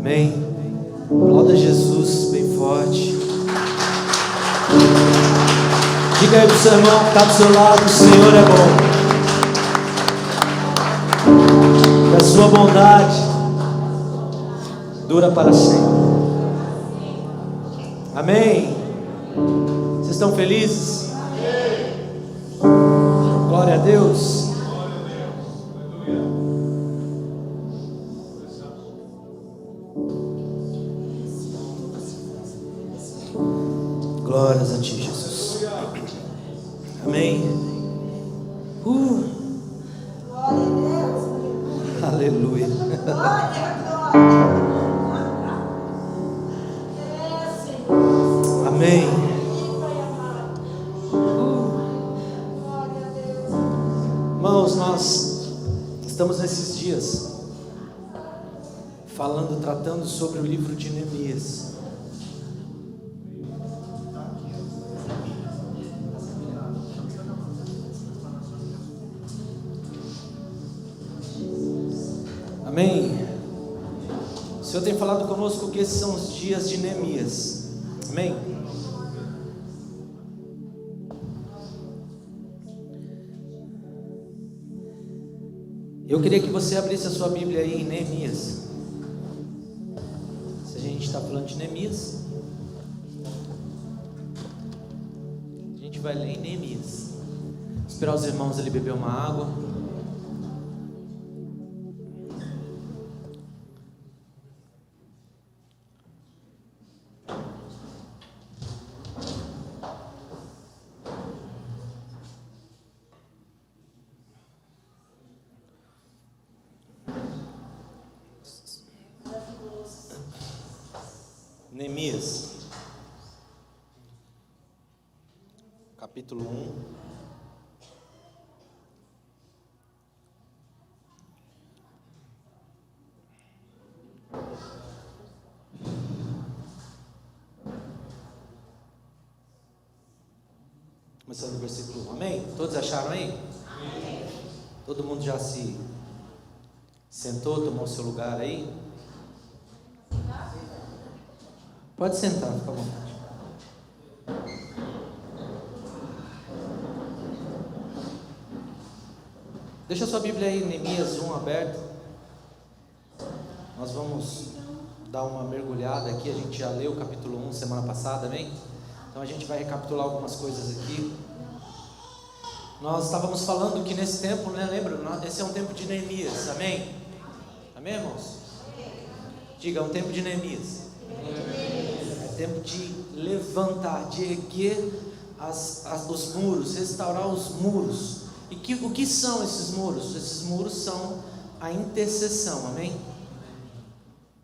Amém. Aplauda Jesus bem forte. Diga aí pro seu irmão que está do seu lado: o Senhor é bom, e a sua bondade dura para sempre. Amém. Vocês estão felizes? Glória a Deus. Glórias a ti, Jesus. Amém. Aleluia. Amém. Irmãos, nós estamos nesses dias tratando sobre o livro de Neemias. Amém. O Senhor tem falado conosco que esses são os dias de Neemias. Amém. Eu queria que você abrisse a sua Bíblia aí em Neemias. Se a gente está falando de Neemias, a gente vai ler em Neemias. Esperar os irmãos ali beber uma água. Neemias, capítulo 1. Começando no versículo 1, amém? Todos acharam aí? Amém. Todo mundo já se sentou, tomou seu lugar aí? Pode sentar, fica à vontade. Deixa a sua Bíblia aí, Neemias 1 aberta. Nós vamos dar uma mergulhada aqui. A gente já leu o capítulo 1 semana passada, amém? Então a gente vai recapitular algumas coisas aqui. Nós estávamos falando que nesse tempo, né, lembra? Esse é um tempo de Neemias, amém? Amém, irmãos? Diga, é um tempo de Neemias. Tempo de levantar, de erguer os muros, restaurar os muros. E o que são esses muros? Esses muros são a intercessão, amém?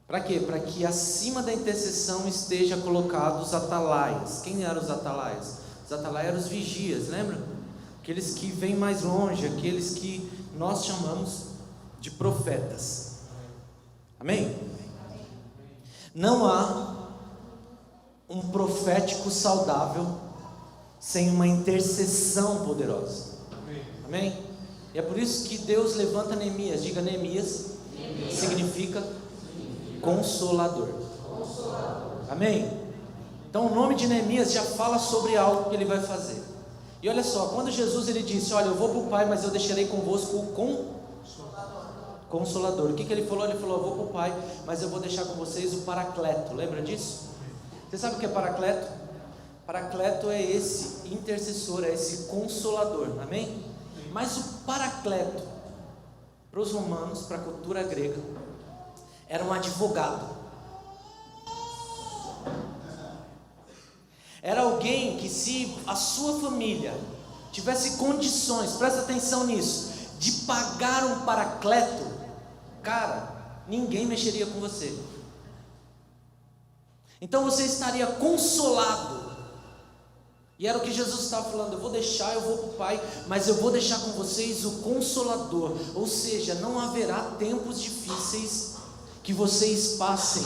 Para quê? Para que acima da intercessão esteja colocados os atalaias. Quem eram os atalaias? Os atalaias eram os vigias, lembra? Aqueles que vêm mais longe, aqueles que nós chamamos de profetas, amém? Não há um profético saudável sem uma intercessão poderosa. Amém? E é por isso que Deus levanta Neemias. Diga, Neemias significa consolador. Amém? Então o nome de Neemias já fala sobre algo que ele vai fazer. E olha só, quando Jesus ele disse: olha, eu vou para o Pai, mas eu deixarei convosco o Consolador. O que ele falou? Ele falou: eu vou para o Pai, mas eu vou deixar com vocês o Paracleto. Lembra disso? Você sabe o que é Paracleto? Paracleto é esse intercessor, é esse consolador, amém? Mas o Paracleto, para os romanos, para a cultura grega, era um advogado. Era alguém que, se a sua família tivesse condições, presta atenção nisso, de pagar um Paracleto, cara, ninguém mexeria com você. Então você estaria consolado. E era o que Jesus estava falando: eu vou para o Pai, mas eu vou deixar com vocês o Consolador. Ou seja, não haverá tempos difíceis que vocês passem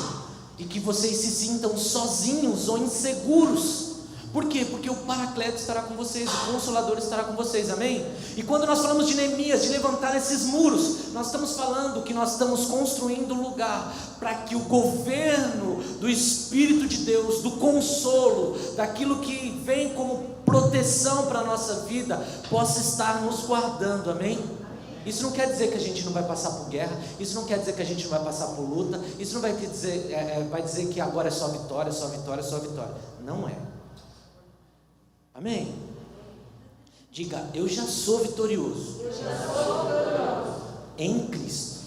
e que vocês se sintam sozinhos ou inseguros, Por quê? Porque o Paracleto estará com vocês, o Consolador estará com vocês, amém? E quando nós falamos de Neemias, de levantar esses muros, nós estamos falando que nós estamos construindo um lugar para que o governo do Espírito de Deus, do consolo, daquilo que vem como proteção para a nossa vida, possa estar nos guardando, amém? Isso não quer dizer que a gente não vai passar por guerra, isso não quer dizer que a gente não vai passar por luta, isso não vai dizer, vai dizer que agora é só vitória, só vitória, só vitória. Não é. Amém? Diga, eu já sou vitorioso. Em Cristo.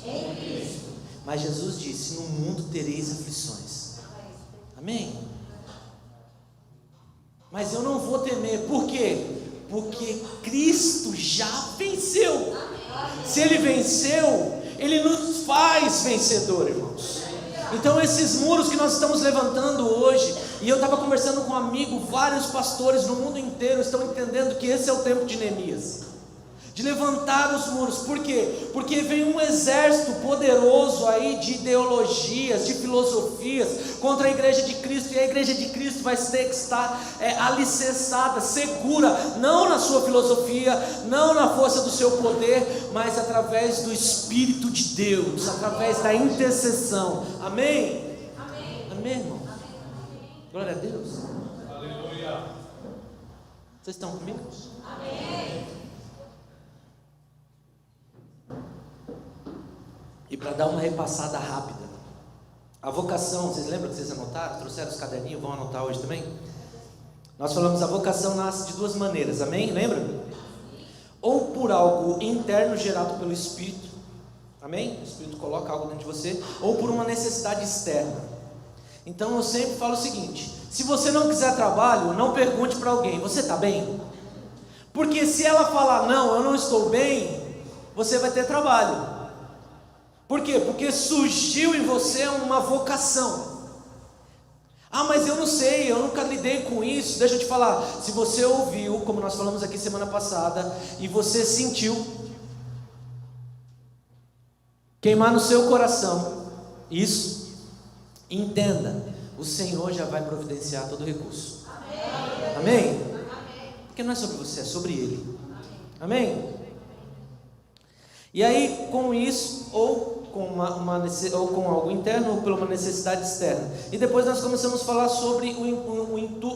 Mas Jesus disse, no mundo tereis aflições. Amém? Mas eu não vou temer, por quê? Porque Cristo já venceu. Se Ele venceu, Ele nos faz vencedor, irmãos. Então esses muros que nós estamos levantando hoje, e eu estava conversando com um amigo, vários pastores no mundo inteiro estão entendendo que esse é o tempo de Neemias, de levantar os muros. Por quê? Porque vem um exército poderoso aí de ideologias, de filosofias contra a igreja de Cristo, e a igreja de Cristo vai ter que estar alicerçada, segura, não na sua filosofia, não na força do seu poder, mas através do Espírito de Deus, através da intercessão. Amém? Amém, irmão? Glória a Deus. Aleluia. Vocês estão comigo? Amém. E para dar uma repassada rápida, a vocação, vocês lembram que vocês anotaram? Trouxeram os caderninhos, vão anotar hoje também? Nós falamos, a vocação nasce de duas maneiras, amém? Lembra? Ou por algo interno gerado pelo Espírito, amém? O Espírito coloca algo dentro de você, ou por uma necessidade externa. Então eu sempre falo o seguinte: se você não quiser trabalho, não pergunte para alguém, você está bem? Porque se ela falar, não, eu não estou bem, você vai ter trabalho. Por quê? Porque surgiu em você uma vocação. Ah, mas eu não sei, eu nunca lidei com isso. Deixa eu te falar, se você ouviu, como nós falamos aqui semana passada, e você sentiu queimar no seu coração isso, entenda, o Senhor já vai providenciar todo o recurso. Amém? Porque não é sobre você, é sobre Ele. Amém? E aí, com isso, ou com algo interno, ou por uma necessidade externa. E depois nós começamos a falar sobre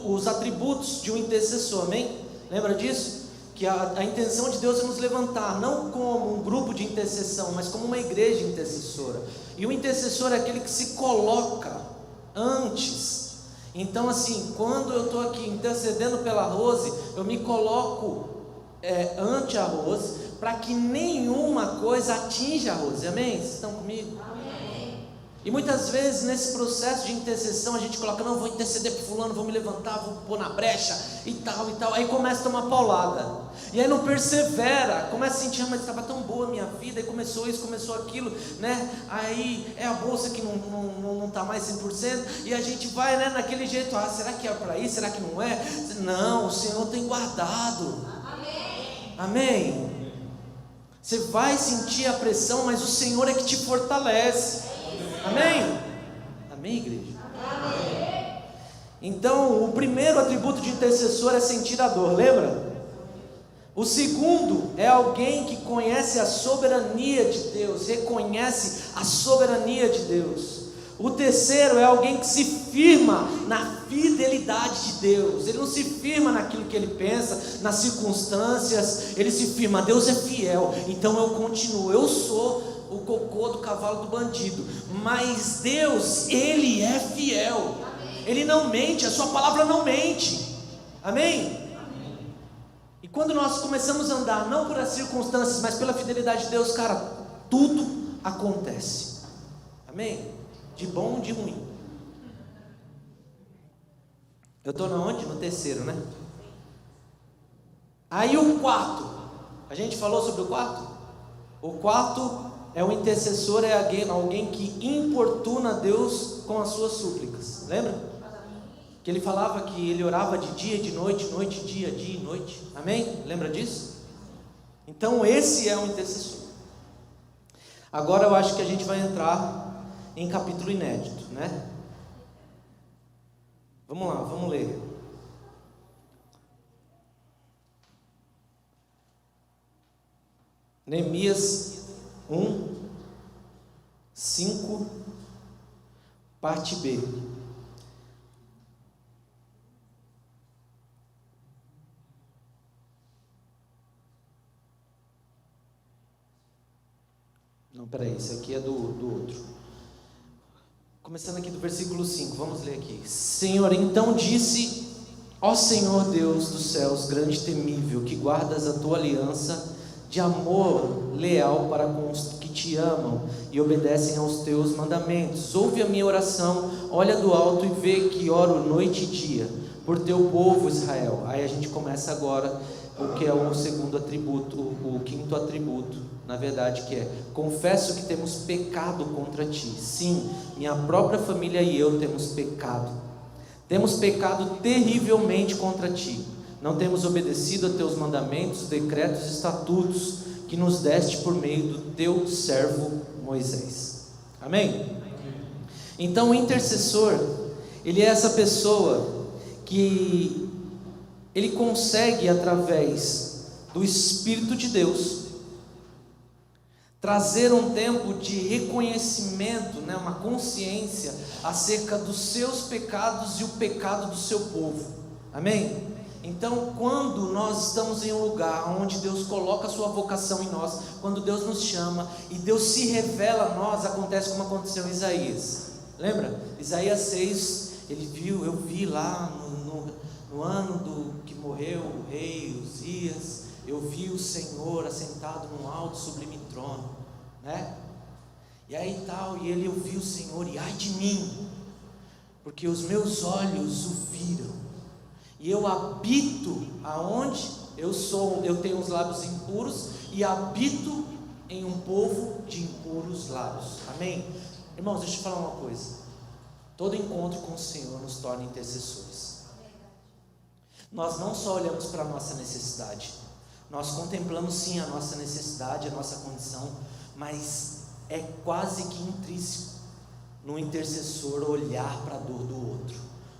os atributos de um intercessor, amém? Lembra disso? Que a intenção de Deus é nos levantar, não como um grupo de intercessão, mas como uma igreja intercessora. E o intercessor é aquele que se coloca antes. Então assim, quando eu estou aqui intercedendo pela Rose, eu me coloco ante a Rose, para que nenhuma coisa atinja a Rose, amém? Vocês estão comigo? Amém. E muitas vezes nesse processo de intercessão a gente coloca, não, vou interceder por fulano, vou me levantar, vou pôr na brecha e tal, aí começa a tomar paulada, e aí não persevera, começa a sentir, mas estava tão boa a minha vida, e começou isso, começou aquilo, né? Aí é a bolsa que não está mais 100%, e a gente vai, né, naquele jeito, será que é para isso, será que não é? Não, o Senhor tem guardado. Amém? Você vai sentir a pressão, mas o Senhor é que te fortalece. Amém? Amém, igreja? Amém. Então, o primeiro atributo de intercessor é sentir a dor, lembra? O segundo é alguém que conhece a soberania de Deus, reconhece a soberania de Deus. O terceiro é alguém que se firma na fidelidade de Deus. Ele não se firma naquilo que ele pensa, nas circunstâncias. Ele se firma, Deus é fiel, então eu continuo. Eu sou o cocô do cavalo do bandido, mas Deus, Ele é fiel. Ele não mente, a sua palavra não mente. Amém? E quando nós começamos a andar, não por as circunstâncias, mas pela fidelidade de Deus, cara, tudo acontece. Amém? De bom ou de ruim. Eu estou na onde? No terceiro, né? Aí o quarto, a gente falou sobre o quarto? O quarto é o intercessor, é alguém que importuna Deus com as suas súplicas. Lembra? Que ele falava que ele orava de dia e de noite, noite e dia, dia e noite. Amém? Lembra disso? Então esse é o intercessor. Agora eu acho que a gente vai entrar em capítulo inédito, né? Vamos lá, vamos ler. Neemias 1, 5, parte B. Não, peraí, isso aqui é do outro. Começando aqui do versículo 5, vamos ler aqui. Senhor, então disse: ó Senhor Deus dos céus, grande e temível, que guardas a tua aliança de amor leal para com os que te amam e obedecem aos teus mandamentos. Ouve a minha oração, olha do alto e vê que oro noite e dia por teu povo Israel. Aí a gente começa agora o que é o segundo atributo, o quinto atributo, na verdade, que é: confesso que temos pecado contra ti. Sim, minha própria família e eu temos pecado. Temos pecado terrivelmente contra ti. Não temos obedecido a teus mandamentos, decretos e estatutos que nos deste por meio do teu servo Moisés. Amém? Então o intercessor, ele é essa pessoa que ele consegue, através do Espírito de Deus, trazer um tempo de reconhecimento, uma consciência acerca dos seus pecados e o pecado do seu povo. Amém? Então, quando nós estamos em um lugar onde Deus coloca a sua vocação em nós, quando Deus nos chama e Deus se revela a nós, acontece como aconteceu em Isaías. Lembra? Isaías 6, eu vi lá no ano que morreu o rei Uzias, eu vi o Senhor assentado num alto sublime trono, E aí tal, e ele ouviu o Senhor, e ai de mim, porque os meus olhos o viram, e eu habito aonde eu tenho os lábios impuros, e habito em um povo de impuros lábios. Amém? Irmãos, deixa eu falar uma coisa: todo encontro com o Senhor nos torna intercessores. Nós não só olhamos para a nossa necessidade, nós contemplamos sim a nossa necessidade, a nossa condição, mas é quase que intrínseco no intercessor olhar para a dor do outro,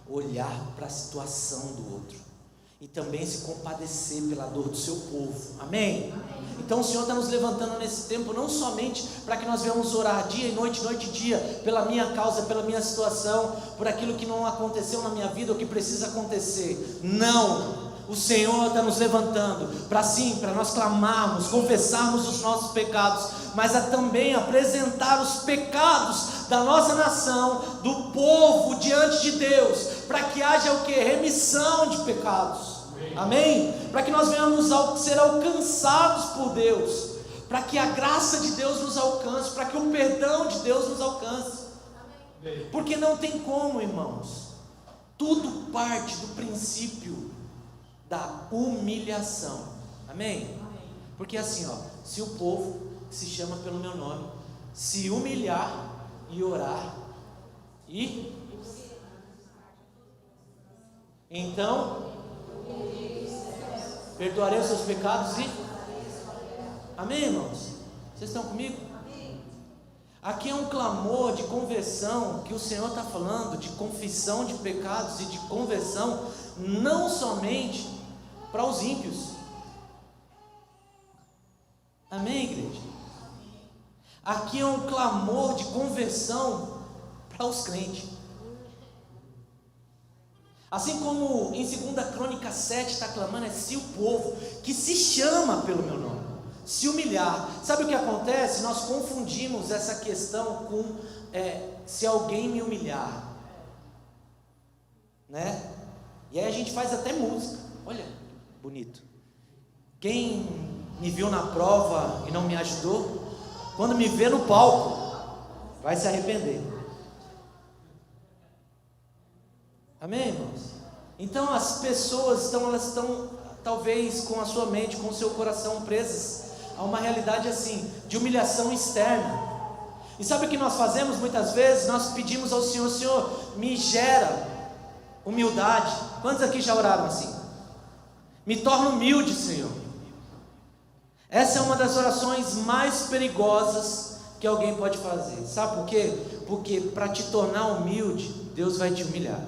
olhar para a situação do outro e também se compadecer pela dor do seu povo. Amém? Então o Senhor está nos levantando nesse tempo não somente para que nós venhamos orar dia e noite, noite e dia, pela minha causa, pela minha situação, por aquilo que não aconteceu na minha vida ou que precisa acontecer. Não! O Senhor está nos levantando para nós clamarmos, confessarmos os nossos pecados, mas também apresentar os pecados da nossa nação, do povo diante de Deus, para que haja o que? Remissão de pecados. Amém? Para que nós venhamos ser alcançados por Deus, para que a graça de Deus nos alcance, para que o perdão de Deus nos alcance. Porque não tem como, irmãos, tudo parte do princípio da humilhação. Amém? Porque assim, se o povo que se chama pelo meu nome se humilhar e orar e então perdoarei os seus pecados e amém, irmãos? Vocês estão comigo? Aqui é um clamor de conversão que o Senhor está falando, de confissão de pecados e de conversão, não somente para os ímpios. Amém, igreja? Aqui é um clamor de conversão para os crentes. Assim como em 2 Crônicas 7 está clamando, se o povo que se chama pelo meu nome se humilhar. Sabe o que acontece? Nós confundimos essa questão com se alguém me humilhar, E aí a gente faz até música. Olha, bonito. Quem me viu na prova e não me ajudou, quando me vê no palco, vai se arrepender. Amém, irmãos? Então as pessoas elas estão talvez com a sua mente, com o seu coração presas a uma realidade assim, de humilhação externa. E sabe o que nós fazemos muitas vezes? Nós pedimos ao Senhor: Senhor, me gera humildade. Quantos aqui já oraram assim? Me torna humilde, Senhor. Essa é uma das orações mais perigosas que alguém pode fazer. Sabe por quê? Porque para te tornar humilde, Deus vai te humilhar.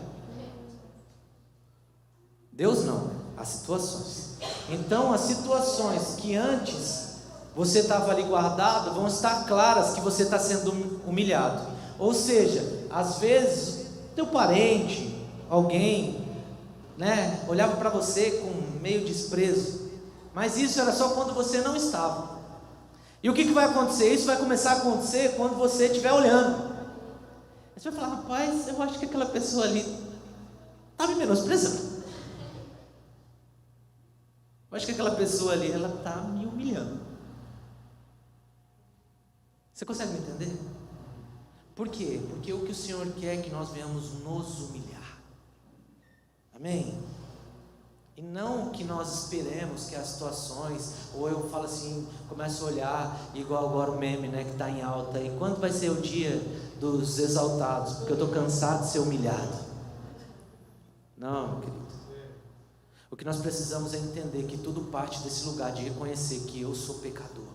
Deus não, as situações. Então as situações que antes você estava ali guardado, vão estar claras que você está sendo humilhado. Ou seja, às vezes, teu parente, alguém, né, olhava para você com meio desprezo, mas isso era só quando você não estava. E o que vai acontecer? Isso vai começar a acontecer quando você estiver olhando. Você vai falar: rapaz, eu acho que aquela pessoa ali está me menosprezando. Eu acho que aquela pessoa ali, ela está me humilhando. Você consegue me entender? Por quê? Porque o que o Senhor quer é que nós venhamos nos humilhar. Amém? E não que nós esperemos que as situações, ou eu falo assim, começo a olhar, igual agora o meme, né, que está em alta, e quando vai ser o dia dos exaltados? Porque eu estou cansado de ser humilhado. Não, meu querido. O que nós precisamos é entender que tudo parte desse lugar de reconhecer que eu sou pecador.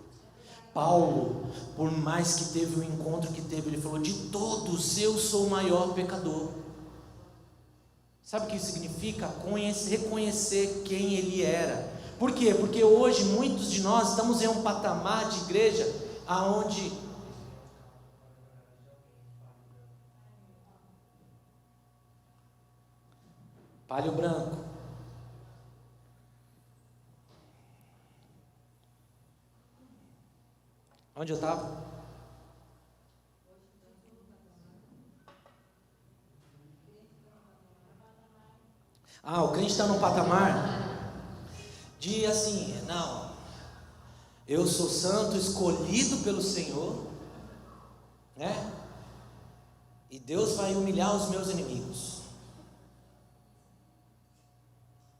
Paulo, por mais que teve o encontro que teve, ele falou: de todos eu sou o maior pecador. Sabe o que isso significa? Reconhecer quem ele era. Por quê? Porque hoje muitos de nós estamos em um patamar de igreja aonde palho branco, onde eu estava? O crente está num patamar de assim, não, eu sou santo, escolhido pelo Senhor, né? E Deus vai humilhar os meus inimigos.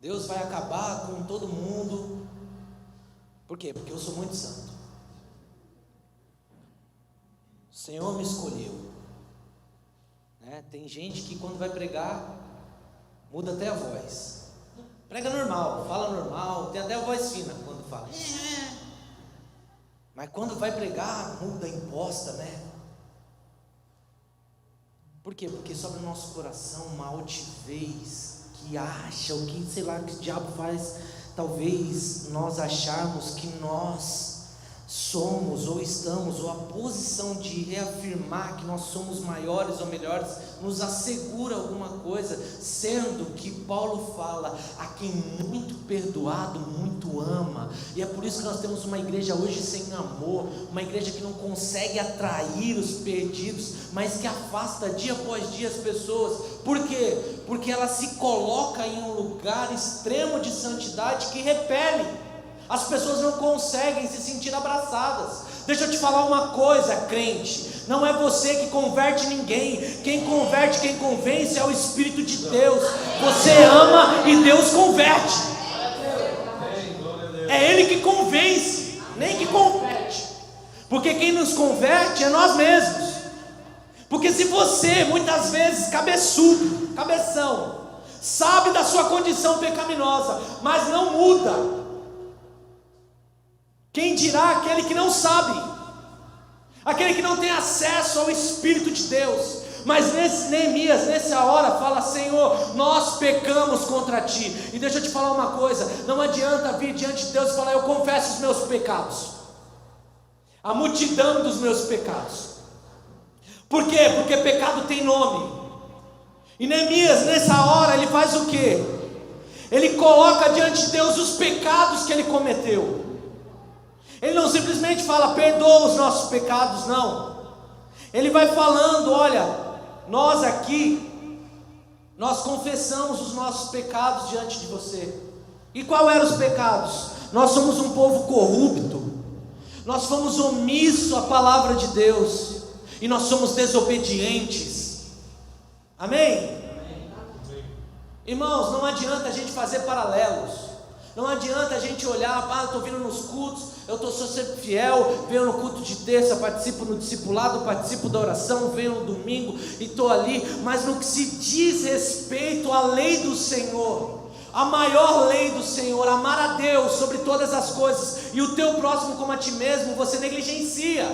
Deus vai acabar com todo mundo. Por quê? Porque eu sou muito santo. O Senhor me escolheu, né? Tem gente que quando vai pregar muda até a voz, prega normal, fala normal, tem até a voz fina quando fala, mas quando vai pregar muda imposta, né? Por quê? Porque sobre o nosso coração uma altivez que acha, o que sei lá que o diabo faz, talvez nós acharmos que nós somos ou estamos, ou a posição de reafirmar que nós somos maiores ou melhores, nos assegura alguma coisa, sendo que Paulo fala: a quem muito perdoado, muito ama. E é por isso que nós temos uma igreja hoje sem amor, uma igreja que não consegue atrair os perdidos, mas que afasta dia após dia as pessoas. Por quê? Porque ela se coloca em um lugar extremo de santidade que repele. As pessoas não conseguem se sentir abraçadas. Deixa eu te falar uma coisa, crente, não é você que converte ninguém. Quem converte, quem convence é o Espírito de Deus. Você ama e Deus converte. É Ele que convence, nem que converte. Porque quem nos converte é nós mesmos. Porque se você, muitas vezes, cabeçudo, cabeção, sabe da sua condição pecaminosa, mas não muda, quem dirá aquele que não sabe, aquele que não tem acesso ao Espírito de Deus? Mas Neemias, nessa hora, fala: Senhor, nós pecamos contra Ti. E deixa eu te falar uma coisa, não adianta vir diante de Deus e falar: eu confesso os meus pecados, a multidão dos meus pecados. Por quê? Porque pecado tem nome. E Neemias, nessa hora, ele faz o quê? Ele coloca diante de Deus os pecados que ele cometeu. Ele não simplesmente fala: perdoa os nossos pecados, não. Ele vai falando: olha, nós aqui, nós confessamos os nossos pecados diante de você. E qual eram os pecados? Nós somos um povo corrupto, nós fomos omissos à palavra de Deus, e nós somos desobedientes. Amém? Irmãos, não adianta a gente fazer paralelos. Não adianta a gente olhar: eu estou vindo nos cultos, eu sou sempre fiel, venho no culto de terça, participo no discipulado, participo da oração, venho no domingo e estou ali. Mas no que se diz respeito à lei do Senhor, a maior lei do Senhor, amar a Deus sobre todas as coisas e o teu próximo como a ti mesmo, você negligencia.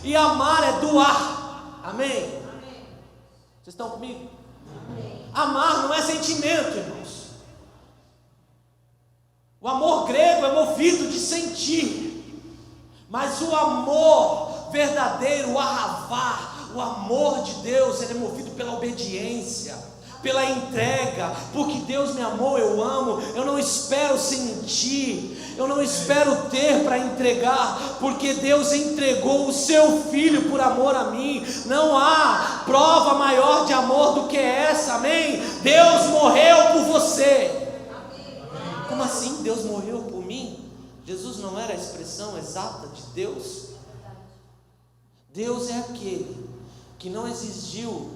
E amar é doar. Amém? Vocês estão comigo? Amém. Amar não é sentimento, irmãos. O amor grego é movido de sentir. Mas o amor verdadeiro, o ahavá, o amor de Deus, ele é movido pela obediência, pela entrega. Porque Deus me amou, eu amo. Eu não espero sentir, eu não espero ter para entregar, porque Deus entregou o seu Filho por amor a mim. Não há prova maior de amor do que essa, amém? Deus morreu por você. Como assim Deus morreu por mim? Jesus não era a expressão exata de Deus? Deus é aquele que não exigiu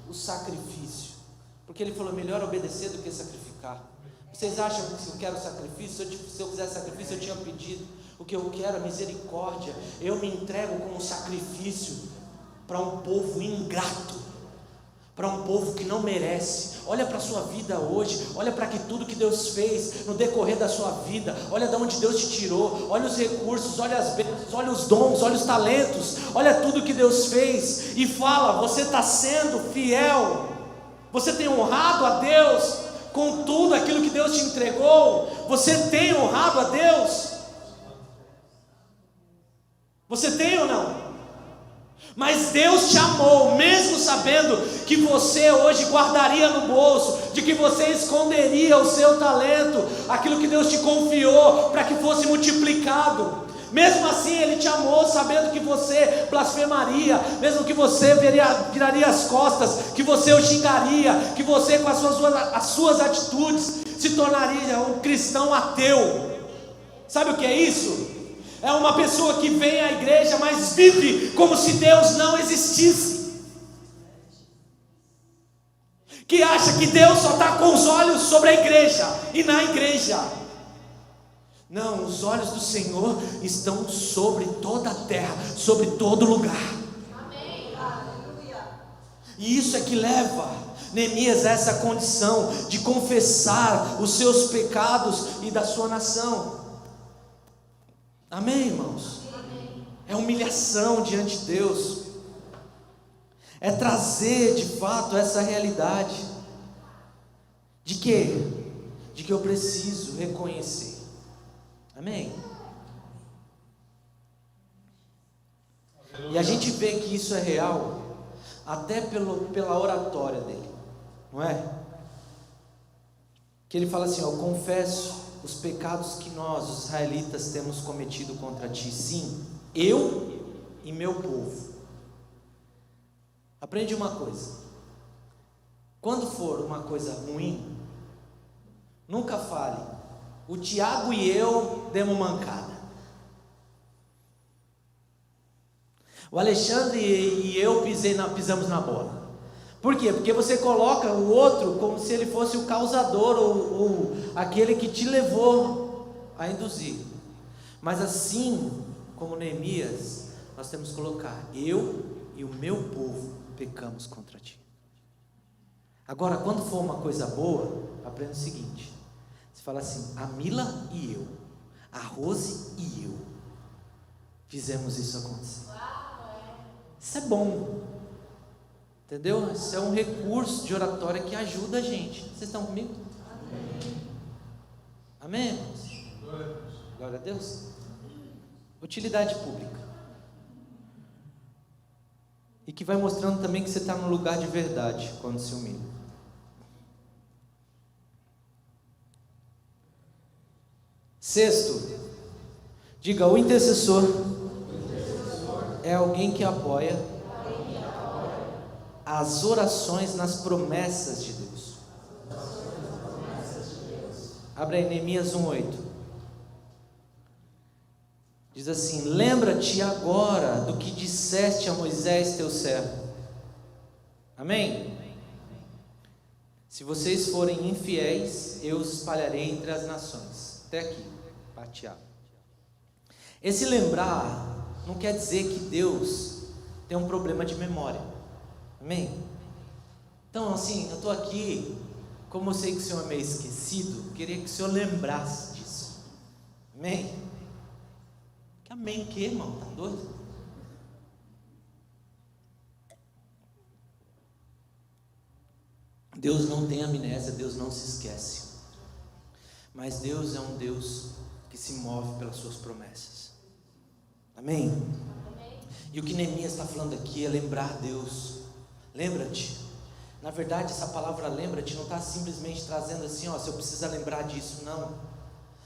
o sacrifício, porque Ele falou: melhor obedecer do que sacrificar. Vocês acham que se eu quero sacrifício, se eu quisesse sacrifício eu tinha pedido? O que eu quero é misericórdia. Eu me entrego como sacrifício para um povo ingrato, para um povo que não merece. Olha para a sua vida hoje, olha para tudo que Deus fez no decorrer da sua vida, olha de onde Deus te tirou, olha os recursos, olha as bênçãos, olha os dons, olha os talentos, olha tudo que Deus fez, e fala: você está sendo fiel, você tem honrado a Deus com tudo aquilo que Deus te entregou? Você tem honrado a Deus? Você tem ou não? Mas Deus te amou, mesmo sabendo que você hoje guardaria no bolso, de que você esconderia o seu talento, aquilo que Deus te confiou para que fosse multiplicado. Mesmo assim Ele te amou, sabendo que você blasfemaria, mesmo que você viraria as costas, que você o xingaria, que você com as suas atitudes se tornaria um cristão ateu. Sabe o que é isso? É uma pessoa que vem à igreja, mas vive como se Deus não existisse, que acha que Deus só está com os olhos sobre a igreja e na igreja. Não, os olhos do Senhor estão sobre toda a terra, sobre todo lugar. Amém. Aleluia. E isso é que leva Neemias a essa condição de confessar os seus pecados e da sua nação. Amém, irmãos? Amém. É humilhação diante de Deus, é trazer de fato essa realidade de quê? De que eu preciso reconhecer. Amém? E a gente vê que isso é real até pela oratória dele, não é? Que ele fala assim: eu confesso os pecados que nós, os israelitas, temos cometido contra ti. Sim, eu e meu povo. Aprende uma coisa: quando for uma coisa ruim, nunca fale: o Tiago e eu demos mancada, o Alexandre e eu pisamos na bola. Por quê? Porque você coloca o outro como se ele fosse o causador, ou aquele que te levou a induzir. Mas assim como Neemias, nós temos que colocar: eu e o meu povo pecamos contra ti. Agora, quando for uma coisa boa, aprenda o seguinte: você fala assim: a Mila e eu, a Rose e eu fizemos isso acontecer. Isso é bom, entendeu? Isso é um recurso de oratória que ajuda a gente. Vocês estão comigo? Amém, irmãos? Glória a Deus. Utilidade pública, e que vai mostrando também que você está no lugar de verdade quando se humilha. Sexto, diga: o intercessor é alguém que apoia as orações nas promessas de Deus. Abre aí Neemias 1:8. Diz assim: lembra-te agora do que disseste a Moisés teu servo. Amém? Se vocês forem infiéis, eu os espalharei entre as nações. Até aqui, pateado. Esse lembrar não quer dizer que Deus tem um problema de memória. Amém? Então, assim, eu estou aqui, como eu sei que o Senhor é meio esquecido, queria que o Senhor lembrasse disso. Amém? Que amém que, irmão? Tá doido? Deus não tem amnésia, Deus não se esquece. Mas Deus é um Deus que se move pelas suas promessas. Amém? E o que Neemias está falando aqui é lembrar Deus. Lembra-te. Na verdade, essa palavra lembra-te não está simplesmente trazendo assim, ó, se eu preciso lembrar disso, não.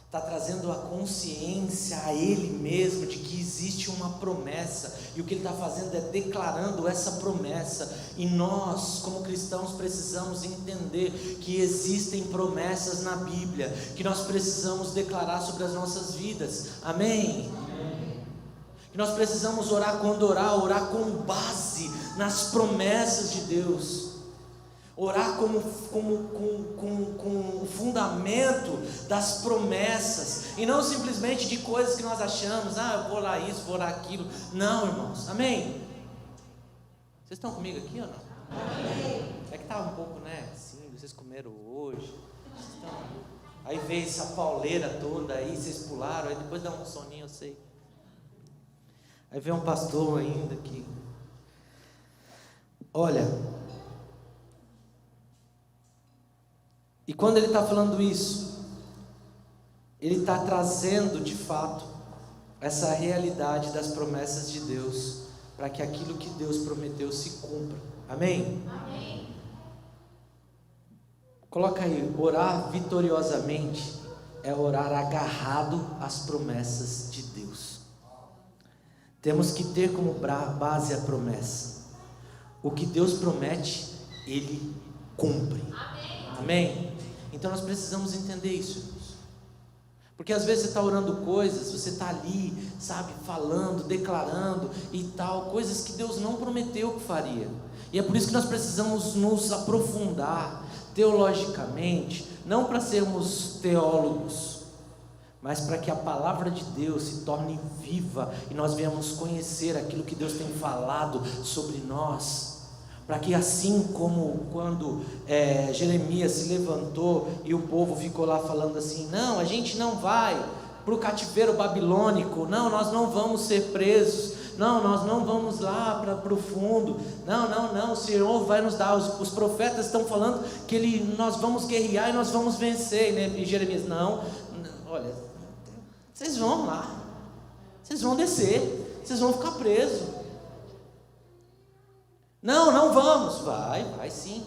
Está trazendo a consciência a Ele mesmo de que existe uma promessa, e o que Ele está fazendo é declarando essa promessa, e nós como cristãos precisamos entender que existem promessas na Bíblia, que nós precisamos declarar sobre as nossas vidas, amém? Que nós precisamos orar com base nas promessas de Deus, orar com o fundamento das promessas, e não simplesmente de coisas que nós achamos, eu vou orar isso, vou orar aquilo. Não, irmãos, amém? Vocês estão comigo aqui ou não? Amém. É que estava um pouco, assim, vocês comeram hoje, aí veio essa pauleira toda aí, vocês pularam, aí depois dá um soninho, eu sei. Aí vem um pastor ainda que, olha, e quando ele está falando isso, ele está trazendo de fato essa realidade das promessas de Deus, para que aquilo que Deus prometeu se cumpra, amém? Amém. Coloca aí, orar vitoriosamente é orar agarrado às promessas de Deus. Temos que ter como base a promessa. O que Deus promete, Ele cumpre. Amém? Então nós precisamos entender isso, irmãos. Porque às vezes você está orando coisas, você está ali, sabe, falando, declarando e tal, coisas que Deus não prometeu que faria. E é por isso que nós precisamos nos aprofundar teologicamente, não para sermos teólogos, mas para que a palavra de Deus se torne viva e nós venhamos conhecer aquilo que Deus tem falado sobre nós. Para que assim como quando Jeremias se levantou e o povo ficou lá falando assim, não, a gente não vai para o cativeiro babilônico, não, nós não vamos ser presos, não, nós não vamos lá para o fundo, não, o Senhor vai nos dar, os profetas estão falando que nós vamos guerrear e nós vamos vencer, né? E Jeremias, não, olha, vocês vão lá, vocês vão descer, vocês vão ficar presos. Não vamos. Vai sim.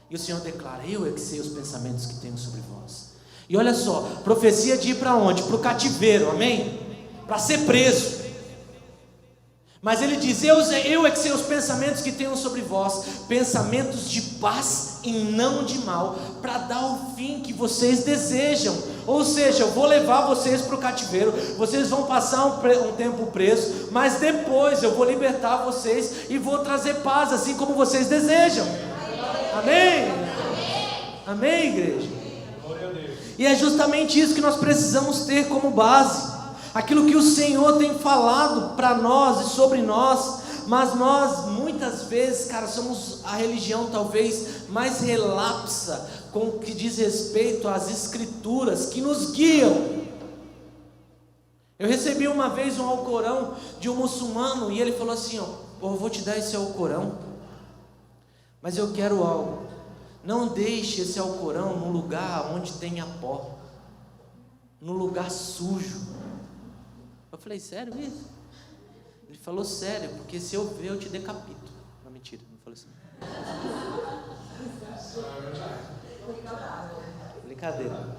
E o Senhor declara, eu é que sei os pensamentos que tenho sobre vós. E olha só, profecia de ir para onde? Para o cativeiro, amém? Para ser preso. Mas ele diz, eu é que sei os pensamentos que tenho sobre vós, pensamentos de paz e não de mal, para dar o fim que vocês desejam. Ou seja, eu vou levar vocês para o cativeiro, vocês vão passar um tempo presos, mas depois eu vou libertar vocês e vou trazer paz, assim como vocês desejam. Amém? Amém, igreja? E é justamente isso que nós precisamos ter como base, aquilo que o Senhor tem falado para nós e sobre nós. Mas nós muitas vezes, somos a religião talvez mais relapsa com o que diz respeito às escrituras que nos guiam. Eu recebi uma vez um Alcorão de um muçulmano e ele falou assim, eu vou te dar esse Alcorão, mas eu quero algo, não deixe esse Alcorão num lugar onde tenha pó, num lugar sujo. Eu falei, sério isso? Ele falou, sério, porque se eu ver eu te decapito. Não, mentira, não falei assim. Brincadeira.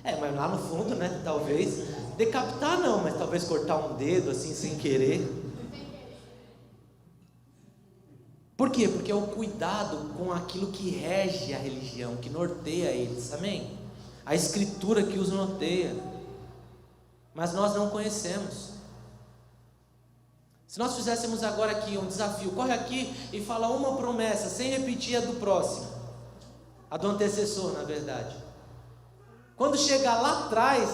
Mas lá no fundo, né, talvez, decapitar não, mas talvez cortar um dedo assim sem querer. Por quê? Porque é o cuidado com aquilo que rege a religião, que norteia eles, amém? A escritura que os norteia. Mas nós não conhecemos. Se nós fizéssemos agora aqui um desafio, corre aqui e fala uma promessa, sem repetir a do próximo, a do antecessor, na verdade. Quando chegar lá atrás,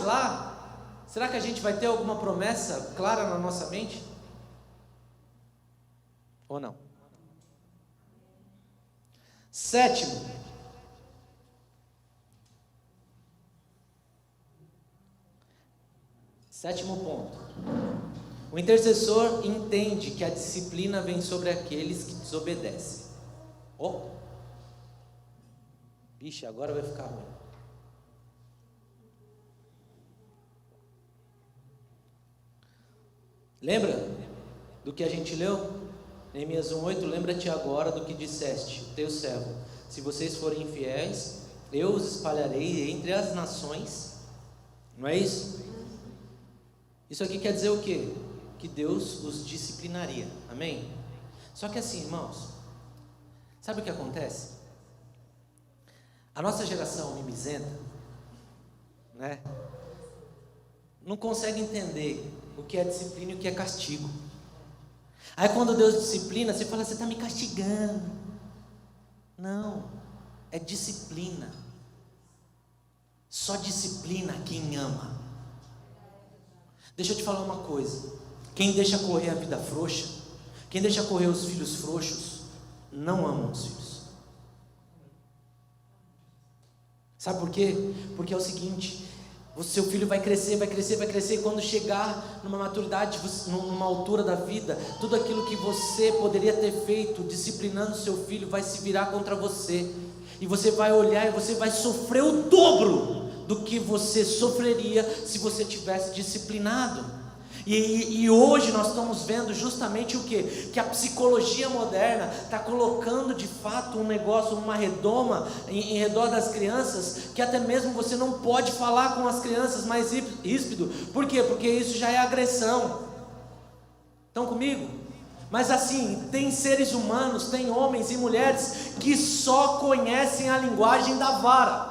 será que a gente vai ter alguma promessa clara na nossa mente? Ou não? Sétimo ponto. O intercessor entende que a disciplina vem sobre aqueles que desobedecem. Vixe, agora vai ficar ruim. Lembra do que a gente leu? Neemias 1:8, lembra-te agora do que disseste, teu servo, se vocês forem infiéis, eu os espalharei entre as nações. Não é isso? Isso aqui quer dizer o quê? Que Deus os disciplinaria, amém? Só que assim, irmãos, sabe o que acontece? A nossa geração mimizenta, né, não consegue entender o que é disciplina e o que é castigo. Aí quando Deus disciplina, você fala, você está me castigando. Não, é disciplina. Só disciplina quem ama. Deixa eu te falar uma coisa, quem deixa correr a vida frouxa, quem deixa correr os filhos frouxos, não ama os filhos. Sabe por quê? Porque é o seguinte, o seu filho vai crescer, e quando chegar numa maturidade, numa altura da vida, tudo aquilo que você poderia ter feito disciplinando seu filho vai se virar contra você, e você vai olhar e você vai sofrer o dobro do que você sofreria se você tivesse disciplinado. E hoje nós estamos vendo justamente o que? Que a psicologia moderna está colocando de fato um negócio, uma redoma em redor das crianças, que até mesmo você não pode falar com as crianças mais ríspido. Por quê? Porque isso já é agressão. Estão comigo? Mas assim, tem seres humanos, tem homens e mulheres que só conhecem a linguagem da vara.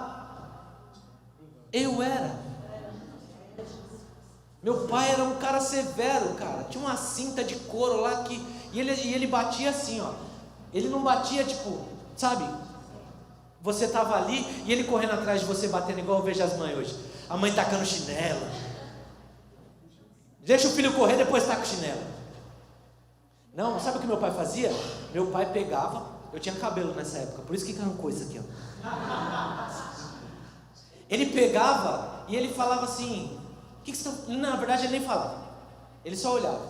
Eu era. Meu pai era um cara severo, cara. Tinha uma cinta de couro lá que... E ele batia assim, ó. Ele não batia tipo, sabe? Você estava ali e ele correndo atrás de você, batendo igual eu vejo as mães hoje. A mãe tacando chinelo. Deixa o filho correr, depois taca o chinelo. Não, sabe o que meu pai fazia? Meu pai pegava... Eu tinha cabelo nessa época, por isso que arrancou isso aqui, ó. Ele pegava e ele falava assim... que você tá... Na verdade ele nem falava, ele só olhava.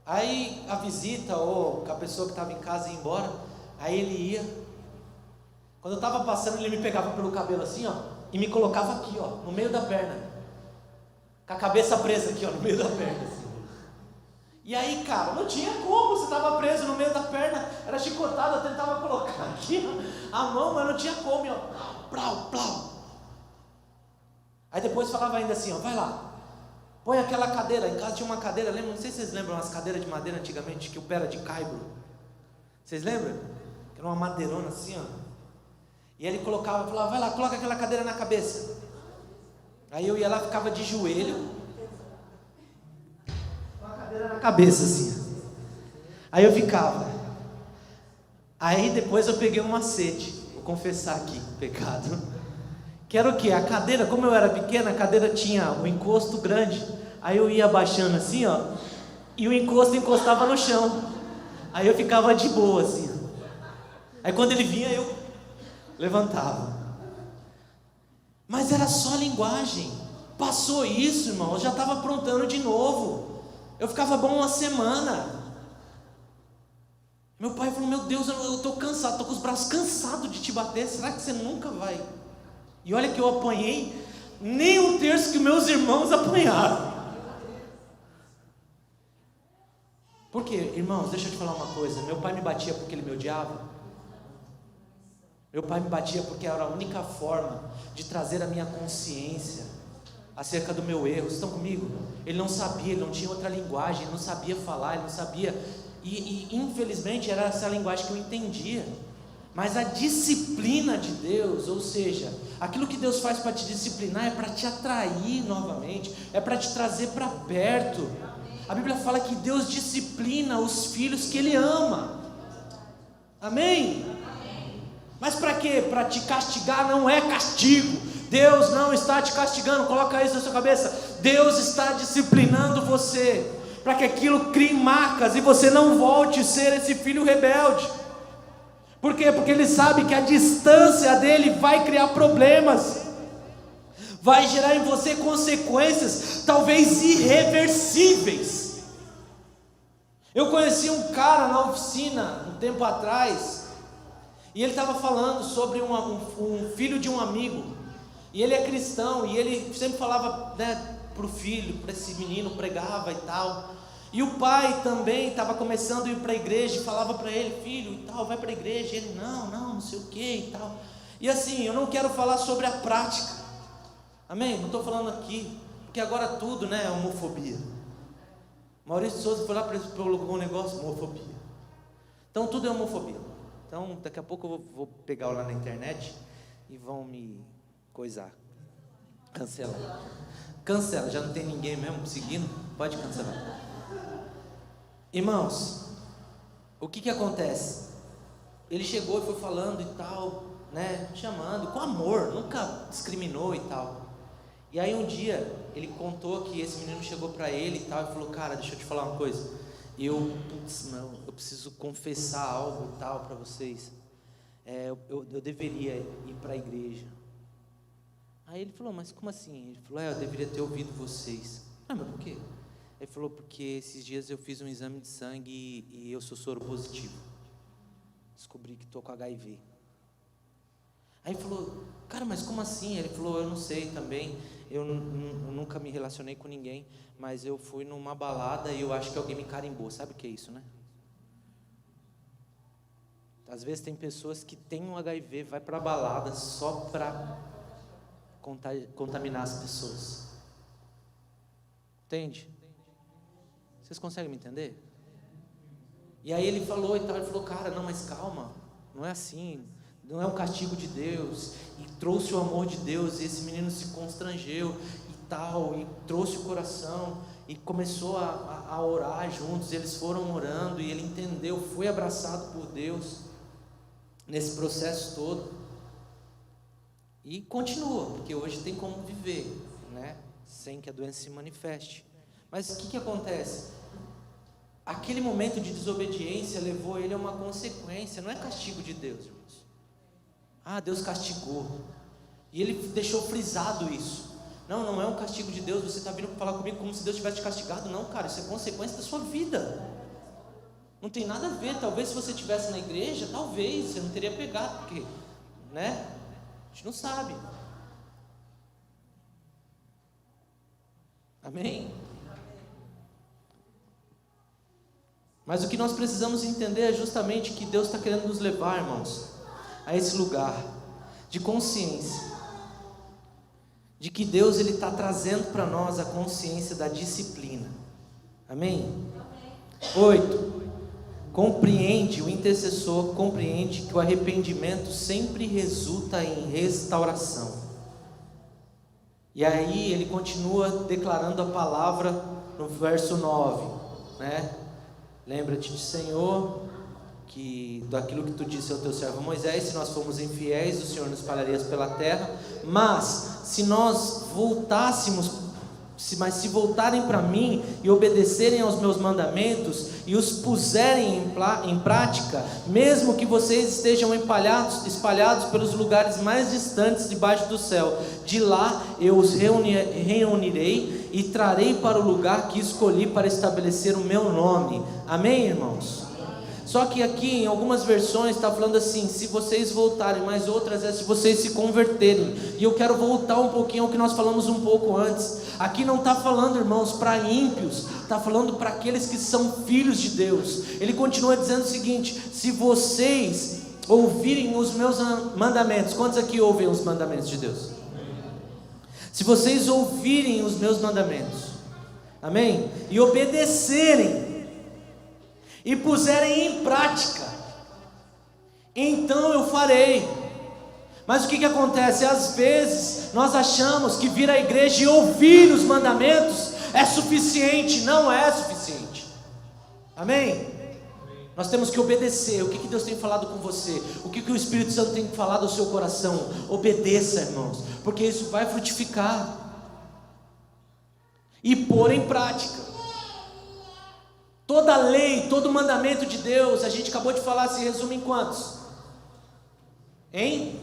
Aí a visita ou a pessoa que estava em casa ia embora, aí ele ia. Quando eu estava passando, ele me pegava pelo cabelo assim, ó, e me colocava aqui, ó, no meio da perna, com a cabeça presa aqui, ó, no meio da perna assim. E aí, cara, não tinha como, você estava preso no meio da perna, era chicotado, eu tentava colocar aqui, ó, a mão, mas não tinha como, ó, plau, plau. Aí depois falava ainda assim, ó, vai lá, põe aquela cadeira, em casa tinha uma cadeira, lembra? Não sei se vocês lembram, umas cadeiras de madeira antigamente, que o pé era de caibro, vocês lembram? Que era uma madeirona assim, ó, e ele colocava, falava, vai lá, coloca aquela cadeira na cabeça. Aí eu ia lá, ficava de joelho, com a cadeira na cabeça assim, aí eu ficava, aí depois eu peguei um macete, vou confessar aqui, pecado, que era o que? A cadeira, como eu era pequena, a cadeira tinha um encosto grande. Aí eu ia abaixando assim, ó, e o encosto encostava no chão. Aí eu ficava de boa assim. Aí quando ele vinha, eu levantava. Mas era só linguagem. Passou isso, irmão, eu já estava aprontando de novo. Eu ficava bom uma semana. Meu pai falou, meu Deus, eu estou cansado, estou com os braços cansados de te bater. Será que você nunca vai... E olha que eu apanhei nem um terço que meus irmãos apanharam. Por quê? Irmãos, deixa eu te falar uma coisa. Meu pai me batia porque ele me odiava. Meu pai me batia porque era a única forma de trazer a minha consciência acerca do meu erro. Vocês estão comigo? Ele não sabia, ele não tinha outra linguagem, ele não sabia falar, ele não sabia. E infelizmente era essa linguagem que eu entendia. Mas a disciplina de Deus, ou seja, aquilo que Deus faz para te disciplinar é para te atrair novamente, é para te trazer para perto. A Bíblia fala que Deus disciplina os filhos que Ele ama. Amém? Mas para quê? Para te castigar. Não é castigo. Deus não está te castigando. Coloca isso na sua cabeça. Deus está disciplinando você, para que aquilo crie marcas e você não volte a ser esse filho rebelde. Por quê? Porque Ele sabe que a distância dEle vai criar problemas, vai gerar em você consequências talvez irreversíveis. Eu conheci um cara na oficina um tempo atrás, e ele estava falando sobre um filho de um amigo, e ele é cristão, e ele sempre falava, né, para o filho, para esse menino, pregava e tal, E o pai também estava começando a ir para a igreja e falava para ele: filho e tal, vai para a igreja. E ele: não sei o que e tal. E assim, eu não quero falar sobre a prática, amém? Não estou falando aqui, porque agora tudo, né, é homofobia. Maurício de Souza foi lá para colocou um negócio, homofobia. Então tudo é homofobia. Então daqui a pouco eu vou pegar lá na internet e vão me coisar. Cancela, já não tem ninguém mesmo seguindo, pode cancelar. Irmãos, o que acontece? Ele chegou e foi falando e tal, né, chamando, com amor, nunca discriminou e tal. E aí um dia, ele contou que esse menino chegou para ele e tal, e falou: cara, deixa eu te falar uma coisa, eu preciso confessar algo e tal para vocês, eu deveria ir para a igreja. Aí ele falou: mas como assim? Ele falou: eu deveria ter ouvido vocês. Mas por quê? Ele falou: porque esses dias eu fiz um exame de sangue e eu sou soro positivo. Descobri que estou com HIV. Aí ele falou: cara, mas como assim? Ele falou: eu não sei também, eu nunca me relacionei com ninguém, mas eu fui numa balada e eu acho que alguém me carimbou. Sabe o que é isso, né? Às vezes tem pessoas que têm um HIV, vai para a balada só para contaminar as pessoas. Entende? Vocês conseguem me entender? E aí ele falou e tal, ele falou: cara, não, mas calma, não é assim, não é um castigo de Deus, e trouxe o amor de Deus, e esse menino se constrangeu e tal, e trouxe o coração, e começou a orar juntos, eles foram orando, e ele entendeu, foi abraçado por Deus, nesse processo todo, e continua, porque hoje tem como viver, né, sem que a doença se manifeste. Mas o que acontece? Aquele momento de desobediência levou ele a uma consequência, não é castigo de Deus, irmãos. Deus castigou, e ele deixou frisado isso. Não é um castigo de Deus, você está vindo falar comigo como se Deus tivesse te castigado. Não, cara, isso é consequência da sua vida, não tem nada a ver. Talvez se você estivesse na igreja, talvez você não teria pegado, porque, né, a gente não sabe. Amém? Mas o que nós precisamos entender é justamente que Deus está querendo nos levar, irmãos, a esse lugar de consciência, de que Deus está trazendo para nós a consciência da disciplina. Amém? 8. O intercessor compreende que o arrependimento sempre resulta em restauração. E aí ele continua declarando a palavra no verso 9, né? Lembra-te, Senhor, que daquilo que tu disse ao teu servo Moisés: se nós formos infiéis, o Senhor nos espalharia pela terra. Mas se nós voltássemos, se voltarem para mim e obedecerem aos meus mandamentos e os puserem em prática, mesmo que vocês estejam espalhados pelos lugares mais distantes debaixo do céu, de lá eu os reunirei e trarei para o lugar que escolhi para estabelecer o meu nome. Amém, irmãos? Só que aqui em algumas versões está falando assim: se vocês voltarem, mas outras é se vocês se converterem. E eu quero voltar um pouquinho ao que nós falamos um pouco antes. Aqui não está falando, irmãos, para ímpios, está falando para aqueles que são filhos de Deus. Ele continua dizendo o seguinte: se vocês ouvirem os meus mandamentos. Quantos aqui ouvem os mandamentos de Deus? Se vocês ouvirem os meus mandamentos, amém? E obedecerem e puserem em prática, então eu farei. Mas o que acontece? Às vezes nós achamos que vir à igreja e ouvir os mandamentos é suficiente. Não é suficiente. Amém? Nós temos que obedecer. O que Deus tem falado com você? O que o Espírito Santo tem falado ao seu coração? Obedeça, irmãos, porque isso vai frutificar. E pôr em prática. Toda lei, todo mandamento de Deus, a gente acabou de falar, se resume em quantos? Em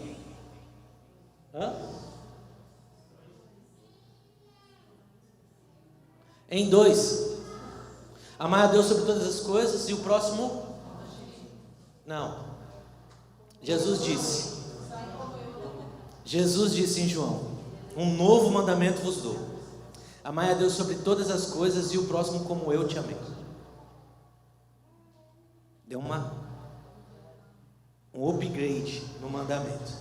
2. Amar a Deus sobre todas as coisas, e o próximo? Não. Jesus disse em João: um novo mandamento vos dou: amai a Deus sobre todas as coisas, e o próximo como eu te amei. Deu um upgrade no mandamento.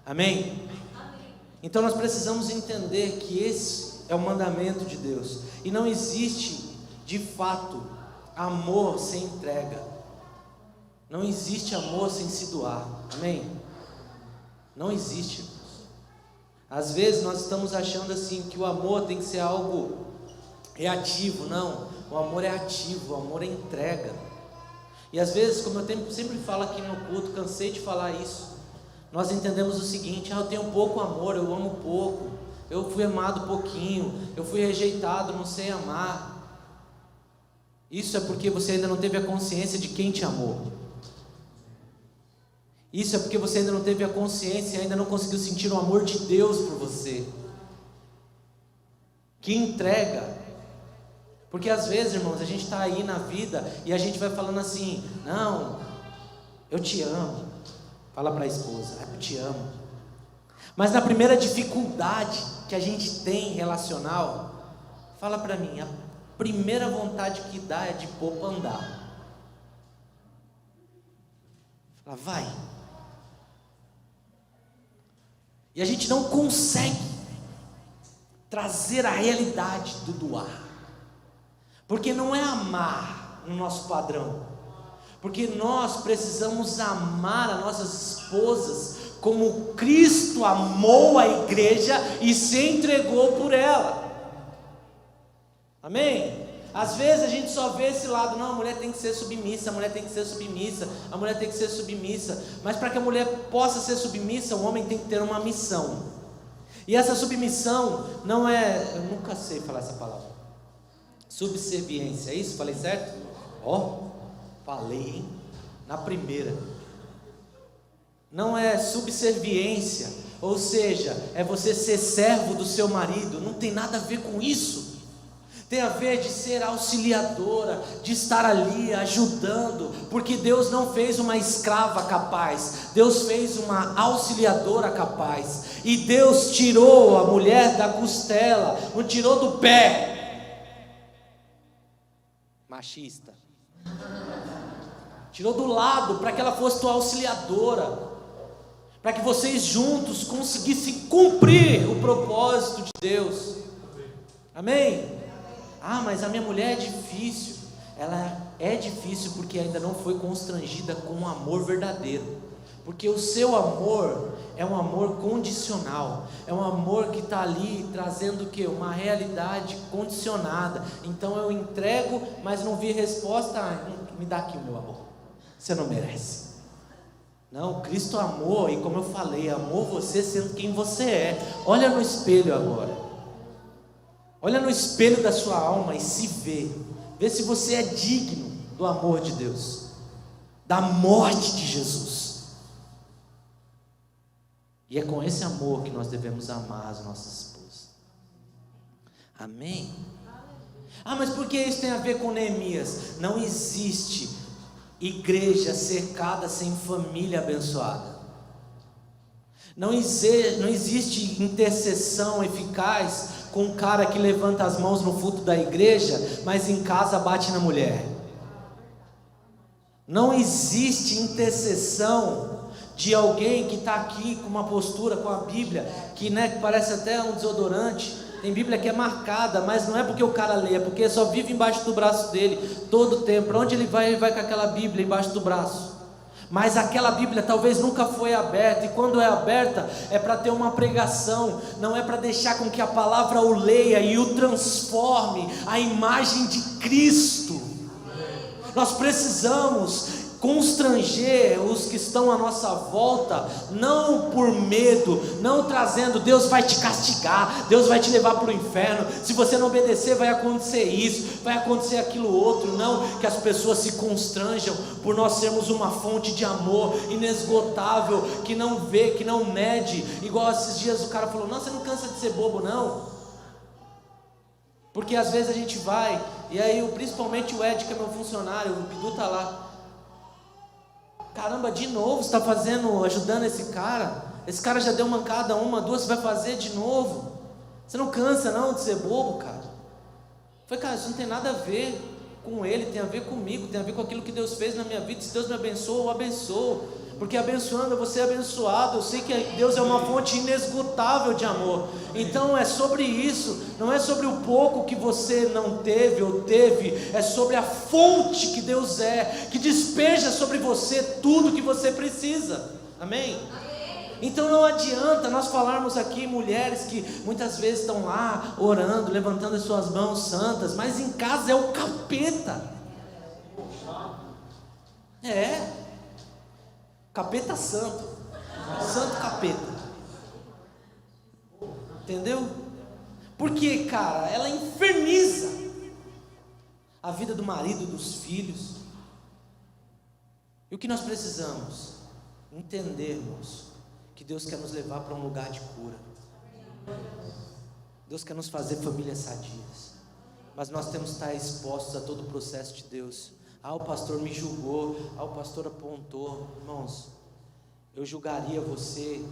Amém? Então nós precisamos entender que esse é o mandamento de Deus. E não existe, de fato, amor sem entrega. Não existe amor sem se doar. Amém? Não existe. Às vezes nós estamos achando assim que o amor tem que ser algo reativo. Não, o amor é ativo, o amor é entrega. E às vezes, como eu sempre falo aqui no culto, cansei de falar isso, nós entendemos o seguinte: eu tenho pouco amor, eu amo pouco, eu fui amado pouquinho, eu fui rejeitado, não sei amar. Isso é porque você ainda não teve a consciência de quem te amou. Isso é porque você ainda não teve a consciência e ainda não conseguiu sentir o amor de Deus por você, que entrega. Porque às vezes, irmãos, a gente está aí na vida e a gente vai falando assim: não, eu te amo. Fala para a esposa: eu te amo. Mas na primeira dificuldade que a gente tem relacional, fala para mim, a primeira vontade que dá é de pôr para andar. Fala, vai. E a gente não consegue trazer a realidade do doar. Porque não é amar no nosso padrão. Porque nós precisamos amar as nossas esposas como Cristo amou a igreja e se entregou por ela. Amém? Às vezes a gente só vê esse lado: não, a mulher tem que ser submissa, a mulher tem que ser submissa, a mulher tem que ser submissa. Mas para que a mulher possa ser submissa, o homem tem que ter uma missão. E essa submissão não é, eu nunca sei falar essa palavra, subserviência, é isso? Falei certo? Falei, hein? Na primeira. Não é subserviência, ou seja, é você ser servo do seu marido. Não tem nada a ver com isso. Tem a ver de ser auxiliadora, de estar ali ajudando, porque Deus não fez uma escrava capaz, Deus fez uma auxiliadora capaz. E Deus tirou a mulher da costela, não tirou do pé. Machista. Tirou do lado para que ela fosse tua auxiliadora, para que vocês juntos conseguissem cumprir o propósito de Deus. Amém? Mas a minha mulher é difícil. Ela é difícil porque ainda não foi constrangida com um amor verdadeiro. Porque o seu amor é um amor condicional, é um amor que está ali trazendo o quê? Uma realidade condicionada. Então eu entrego, mas não vi resposta. Me dá aqui o meu amor, você não merece. Não, Cristo amou, e como eu falei, amou você sendo quem você é. Olha no espelho agora. Olha no espelho da sua alma e se vê. Vê se você é digno do amor de Deus, da morte de Jesus. E é com esse amor que nós devemos amar as nossas esposas. Amém? Mas por que isso tem a ver com Neemias? Não existe igreja cercada sem família abençoada. Não existe intercessão eficaz com um cara que levanta as mãos no culto da igreja, mas em casa bate na mulher. Não existe intercessão de alguém que está aqui com uma postura, com a Bíblia, que parece até um desodorante. Tem Bíblia que é marcada, mas não é porque o cara lê, é porque só vive embaixo do braço dele, todo o tempo. Para onde ele vai com aquela Bíblia embaixo do braço. Mas aquela Bíblia talvez nunca foi aberta, e quando é aberta é para ter uma pregação, não é para deixar com que a palavra o leia e o transforme à imagem de Cristo. Nós precisamos constranger os que estão à nossa volta, não por medo, não trazendo Deus vai te castigar, Deus vai te levar para o inferno, se você não obedecer vai acontecer isso, vai acontecer aquilo outro. Não, que as pessoas se constranjam por nós sermos uma fonte de amor inesgotável, que não vê, que não mede. Igual esses dias o cara falou: não, você não cansa de ser bobo não? Porque às vezes a gente vai, e aí principalmente o Ed, que é meu funcionário, o Bidu está lá. Caramba, de novo você está fazendo, ajudando esse cara já deu mancada, 1, 2, você vai fazer de novo? Você não cansa não de ser bobo, cara? Eu falei: cara, isso não tem nada a ver. com ele, tem a ver comigo, tem a ver com aquilo que Deus fez na minha vida. Se Deus me abençoa, eu abençoo, porque abençoando eu vou ser abençoado. Eu sei que Deus é uma fonte inesgotável de amor. Então é sobre isso, não é sobre o pouco que você não teve ou teve, é sobre a fonte que Deus é, que despeja sobre você tudo que você precisa. Amém? Então não adianta nós falarmos aqui, mulheres que muitas vezes estão lá orando, levantando as suas mãos santas, mas em casa é o capeta. Capeta santo, santo capeta. Entendeu? Porque, cara, ela inferniza a vida do marido, dos filhos. E o que nós precisamos? Entendermos que Deus quer nos levar para um lugar de cura. Deus quer nos fazer famílias sadias. Mas nós temos que estar expostos a todo o processo de Deus. O pastor me julgou, o pastor apontou. Irmãos, eu julgaria você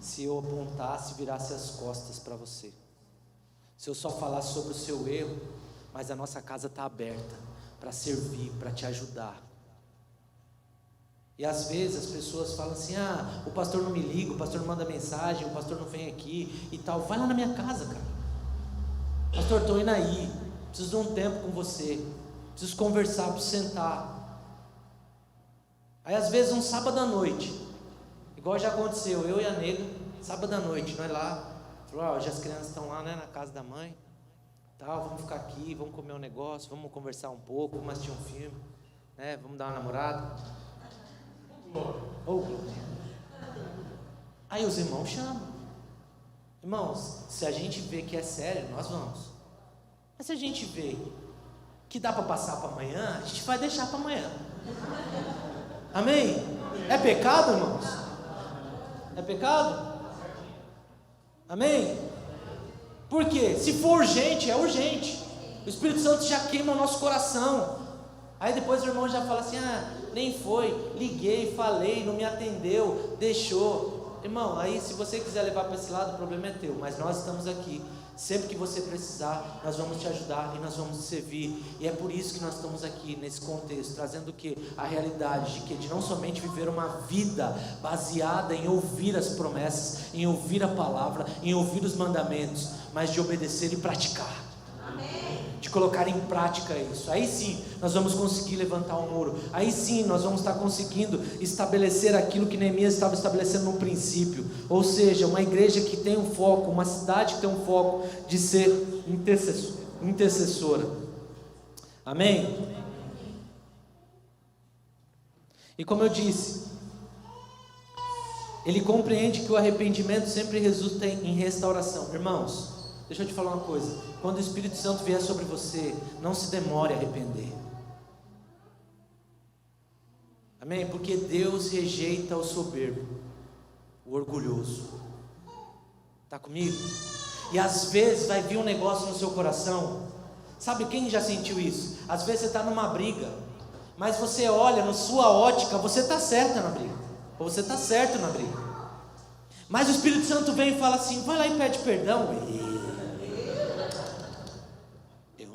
se eu apontasse e virasse as costas para você. Se eu só falasse sobre o seu erro, mas a nossa casa está aberta para servir, para te ajudar. E às vezes as pessoas falam assim: o pastor não me liga, o pastor não manda mensagem, o pastor não vem aqui e tal. Vai lá na minha casa, cara. Pastor, estou indo aí, preciso de um tempo com você, preciso conversar, preciso sentar. Aí às vezes um sábado à noite, igual já aconteceu, eu e a nega, sábado à noite, nós lá, falou: hoje as crianças estão lá, né, na casa da mãe, tal, vamos ficar aqui, vamos comer um negócio, vamos conversar um pouco, vamos assistir um filme, né, vamos dar uma namorada. Aí os irmãos chamam. Irmãos, se a gente vê que é sério, nós vamos. Mas se a gente vê que dá para passar para amanhã, a gente vai deixar para amanhã. Amém? É pecado, irmãos? É pecado? Amém? Por quê? Se for urgente, é urgente. O Espírito Santo já queima o nosso coração. Aí depois o irmão já fala assim: nem foi, liguei, falei, não me atendeu, deixou. Irmão, aí se você quiser levar para esse lado, o problema é teu, mas nós estamos aqui. Sempre que você precisar, nós vamos te ajudar e nós vamos te servir. E é por isso que nós estamos aqui nesse contexto, trazendo o que? A realidade de não somente viver uma vida baseada em ouvir as promessas, em ouvir a palavra, em ouvir os mandamentos, mas de obedecer e praticar. De colocar em prática isso. Aí sim nós vamos conseguir levantar o muro. Aí sim nós vamos estar conseguindo estabelecer aquilo que Neemias estava estabelecendo no princípio. Ou seja, uma igreja que tem um foco, uma cidade que tem um foco de ser intercessora. Amém? E como eu disse, ele compreende que o arrependimento sempre resulta em restauração. Irmãos, deixa eu te falar uma coisa: quando o Espírito Santo vier sobre você, não se demore a arrepender. Amém? Porque Deus rejeita o soberbo, o orgulhoso. Está comigo? E às vezes vai vir um negócio no seu coração. Sabe quem já sentiu isso? Às vezes você está numa briga, mas você olha, na sua ótica, você está certa na briga, ou você está certo na briga. Mas o Espírito Santo vem e fala assim: vai lá e pede perdão.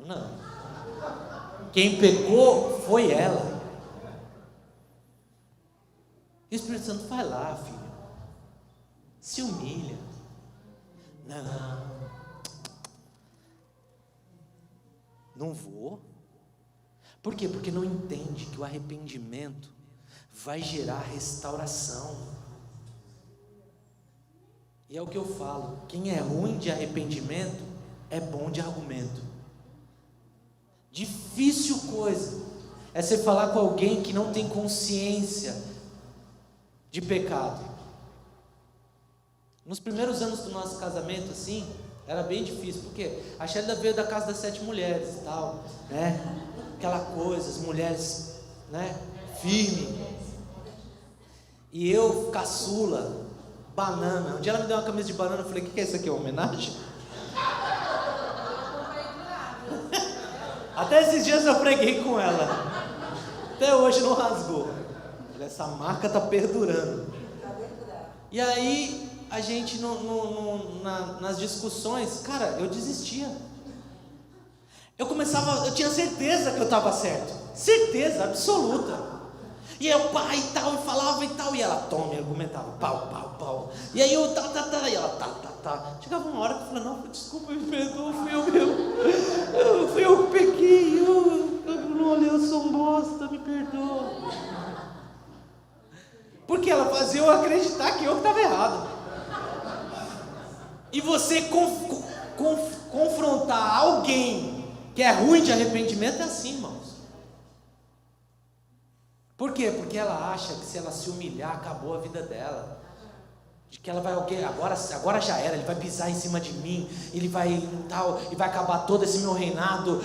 Não. Quem pecou foi ela. E o Espírito Santo vai lá, filho, se humilha. Não vou. Por quê? Porque não entende que o arrependimento vai gerar restauração. E é o que eu falo: quem é ruim de arrependimento é bom de argumento. Difícil coisa é você falar com alguém que não tem consciência de pecado. Nos primeiros anos do nosso casamento, assim, era bem difícil, porque a Shelda veio da casa das 7 mulheres e tal, né? Aquela coisa, as mulheres, né? Firme. E eu, caçula, banana. Um dia ela me deu uma camisa de banana, eu falei: o que é isso aqui? É uma homenagem? Até esses dias eu preguei com ela. Até hoje não rasgou. Essa marca está perdurando. E aí a gente nas discussões, cara, eu desistia. eu tinha certeza que eu estava certo, certeza absoluta. E aí o pai e tal, e falava e tal, e ela toma e argumentava, pau. E aí eu e ela tá. Chegava uma hora que eu falei, não, desculpa, me perdoa, fui eu que pequei, eu sou um bosta, me perdoa. Porque ela fazia eu acreditar que eu que estava errado. E você confrontar alguém que é ruim de arrependimento é assim, irmãos. Por quê? Porque ela acha que se ela se humilhar, acabou a vida dela. De que ela vai, agora já era, ele vai pisar em cima de mim, ele vai tal, e vai acabar todo esse meu reinado,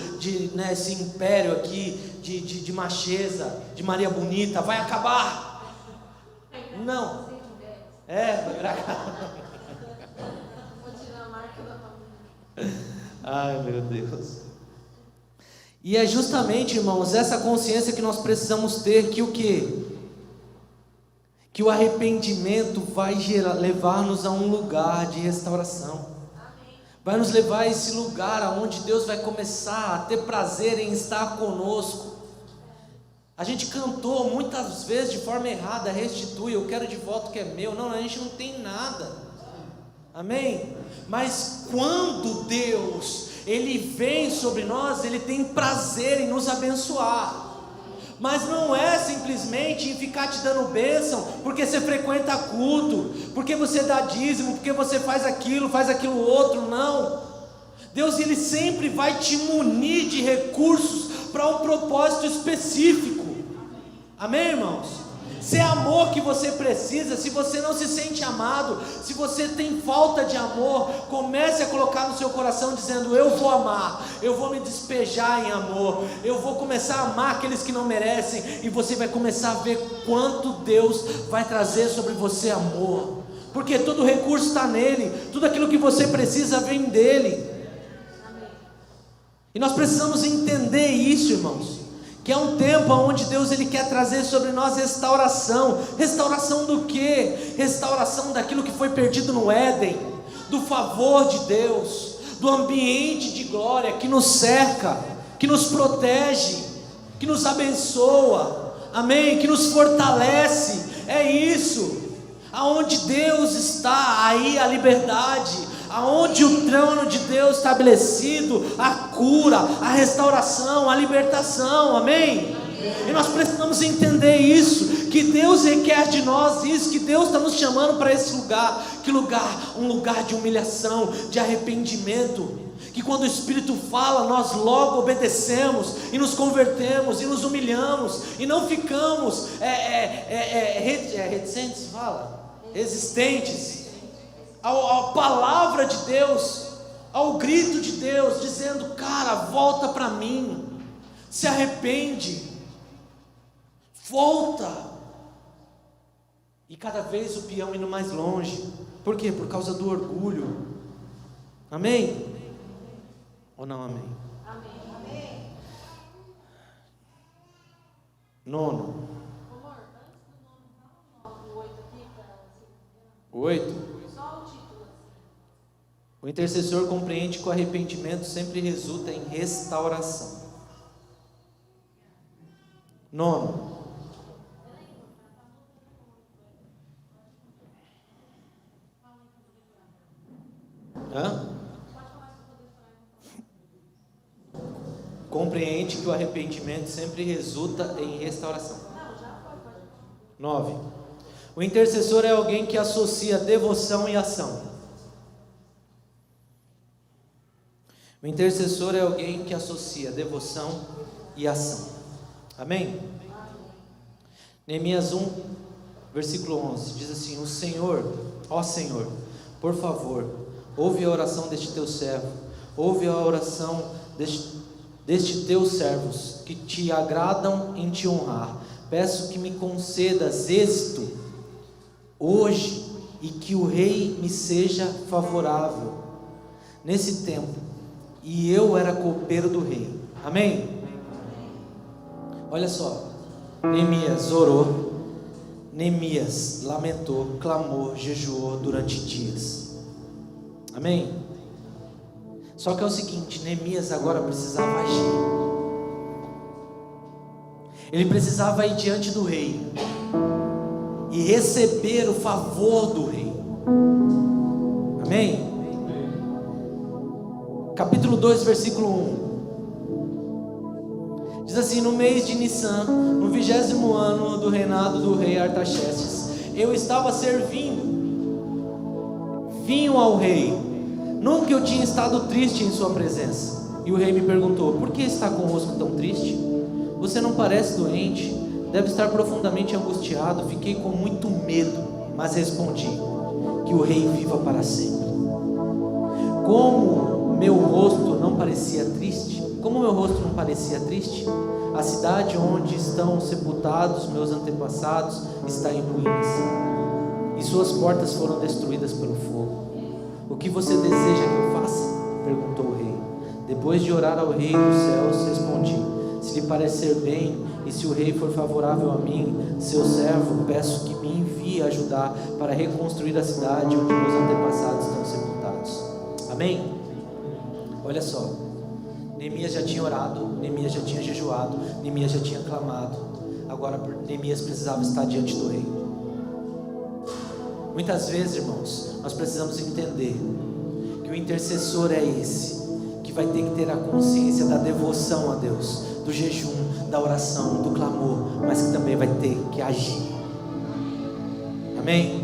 esse império aqui, de macheza, de Maria Bonita, vai acabar. Não. Vai virar cá. Vou tirar a marca da família. Ai, meu Deus. E é justamente, irmãos, essa consciência que nós precisamos ter, que o quê? Que o arrependimento vai levar-nos a um lugar de restauração. Amém. Vai nos levar a esse lugar onde Deus vai começar a ter prazer em estar conosco. A gente cantou muitas vezes de forma errada, restitui, eu quero de volta o que é meu. Não, a gente não tem nada. Amém? Mas quando Deus, Ele vem sobre nós, Ele tem prazer em nos abençoar. Mas não é simplesmente em ficar te dando bênção, porque você frequenta culto, porque você dá dízimo, porque você faz aquilo outro, não. Deus, Ele sempre vai te munir de recursos para um propósito específico. Amém, irmãos? Se é amor que você precisa, se você não se sente amado, se você tem falta de amor, comece a colocar no seu coração dizendo, eu vou amar, eu vou me despejar em amor, eu vou começar a amar aqueles que não merecem, e você vai começar a ver quanto Deus vai trazer sobre você amor, porque todo recurso está nele, tudo aquilo que você precisa vem dele. E nós precisamos entender isso, irmãos, que é um tempo onde Deus Ele quer trazer sobre nós restauração. Restauração do quê? Restauração daquilo que foi perdido no Éden, do favor de Deus, do ambiente de glória que nos cerca, que nos protege, que nos abençoa, amém? Que nos fortalece. É isso. Aonde Deus está, aí a liberdade. Aonde o trono de Deus estabelecido, a cura, a restauração, a libertação, amém? E nós precisamos entender isso, que Deus requer de nós isso, que Deus está nos chamando para esse lugar. Que lugar? Um lugar de humilhação, de arrependimento, que quando o Espírito fala, nós logo obedecemos, e nos convertemos, e nos humilhamos, e não ficamos reticentes, resistentes à palavra de Deus, ao grito de Deus, dizendo, cara, volta para mim, se arrepende, volta. E cada vez o peão indo mais longe. Por quê? Por causa do orgulho. Amém? Ou não amém? Amém. Nono. Amor, antes do nome, o 8 aqui, O 8. só o título. O intercessor compreende que o arrependimento sempre resulta em restauração. Nono. Compreende que o arrependimento sempre resulta em restauração. 9. O intercessor é alguém que associa devoção e ação. O intercessor é alguém que associa devoção e ação. Amém? Neemias 1, versículo 11, diz assim: o Senhor, ó Senhor, por favor, ouve a oração deste teu servo, ouve a oração deste teus servos, que te agradam em te honrar. Peço que me concedas êxito hoje, e que o rei me seja favorável nesse tempo. E eu era copeiro do rei. Amém? Olha só, Neemias orou, Neemias lamentou, clamou, jejuou durante dias. Amém? Só que é o seguinte, Neemias agora precisava agir. Ele precisava ir diante do rei e receber o favor do rei. Amém? Capítulo 2, versículo 1. Diz assim: no mês de Nissan, no 20º ano do reinado do rei Artaxerxes, eu estava servindo vinho ao rei. Nunca eu tinha estado triste em sua presença. E o rei me perguntou: por que está com o rosto tão triste? Você não parece doente? Deve estar profundamente angustiado. Fiquei com muito medo, mas respondi: que o rei viva para sempre. Como meu rosto não parecia triste, a cidade onde estão sepultados meus antepassados está em ruínas, e suas portas foram destruídas pelo fogo. O que você deseja que eu faça? Perguntou o rei. Depois de orar ao rei dos céus, respondi: se lhe parecer bem, e se o rei for favorável a mim, seu servo, peço que me envie ajudar para reconstruir a cidade onde meus antepassados estão sepultados. Amém? Olha só, Neemias já tinha orado, Neemias já tinha jejuado, Neemias já tinha clamado. Agora Neemias precisava estar diante do rei. Muitas vezes, irmãos, nós precisamos entender que o intercessor é esse que vai ter que ter a consciência da devoção a Deus, do jejum, da oração, do clamor, mas que também vai ter que agir. Amém?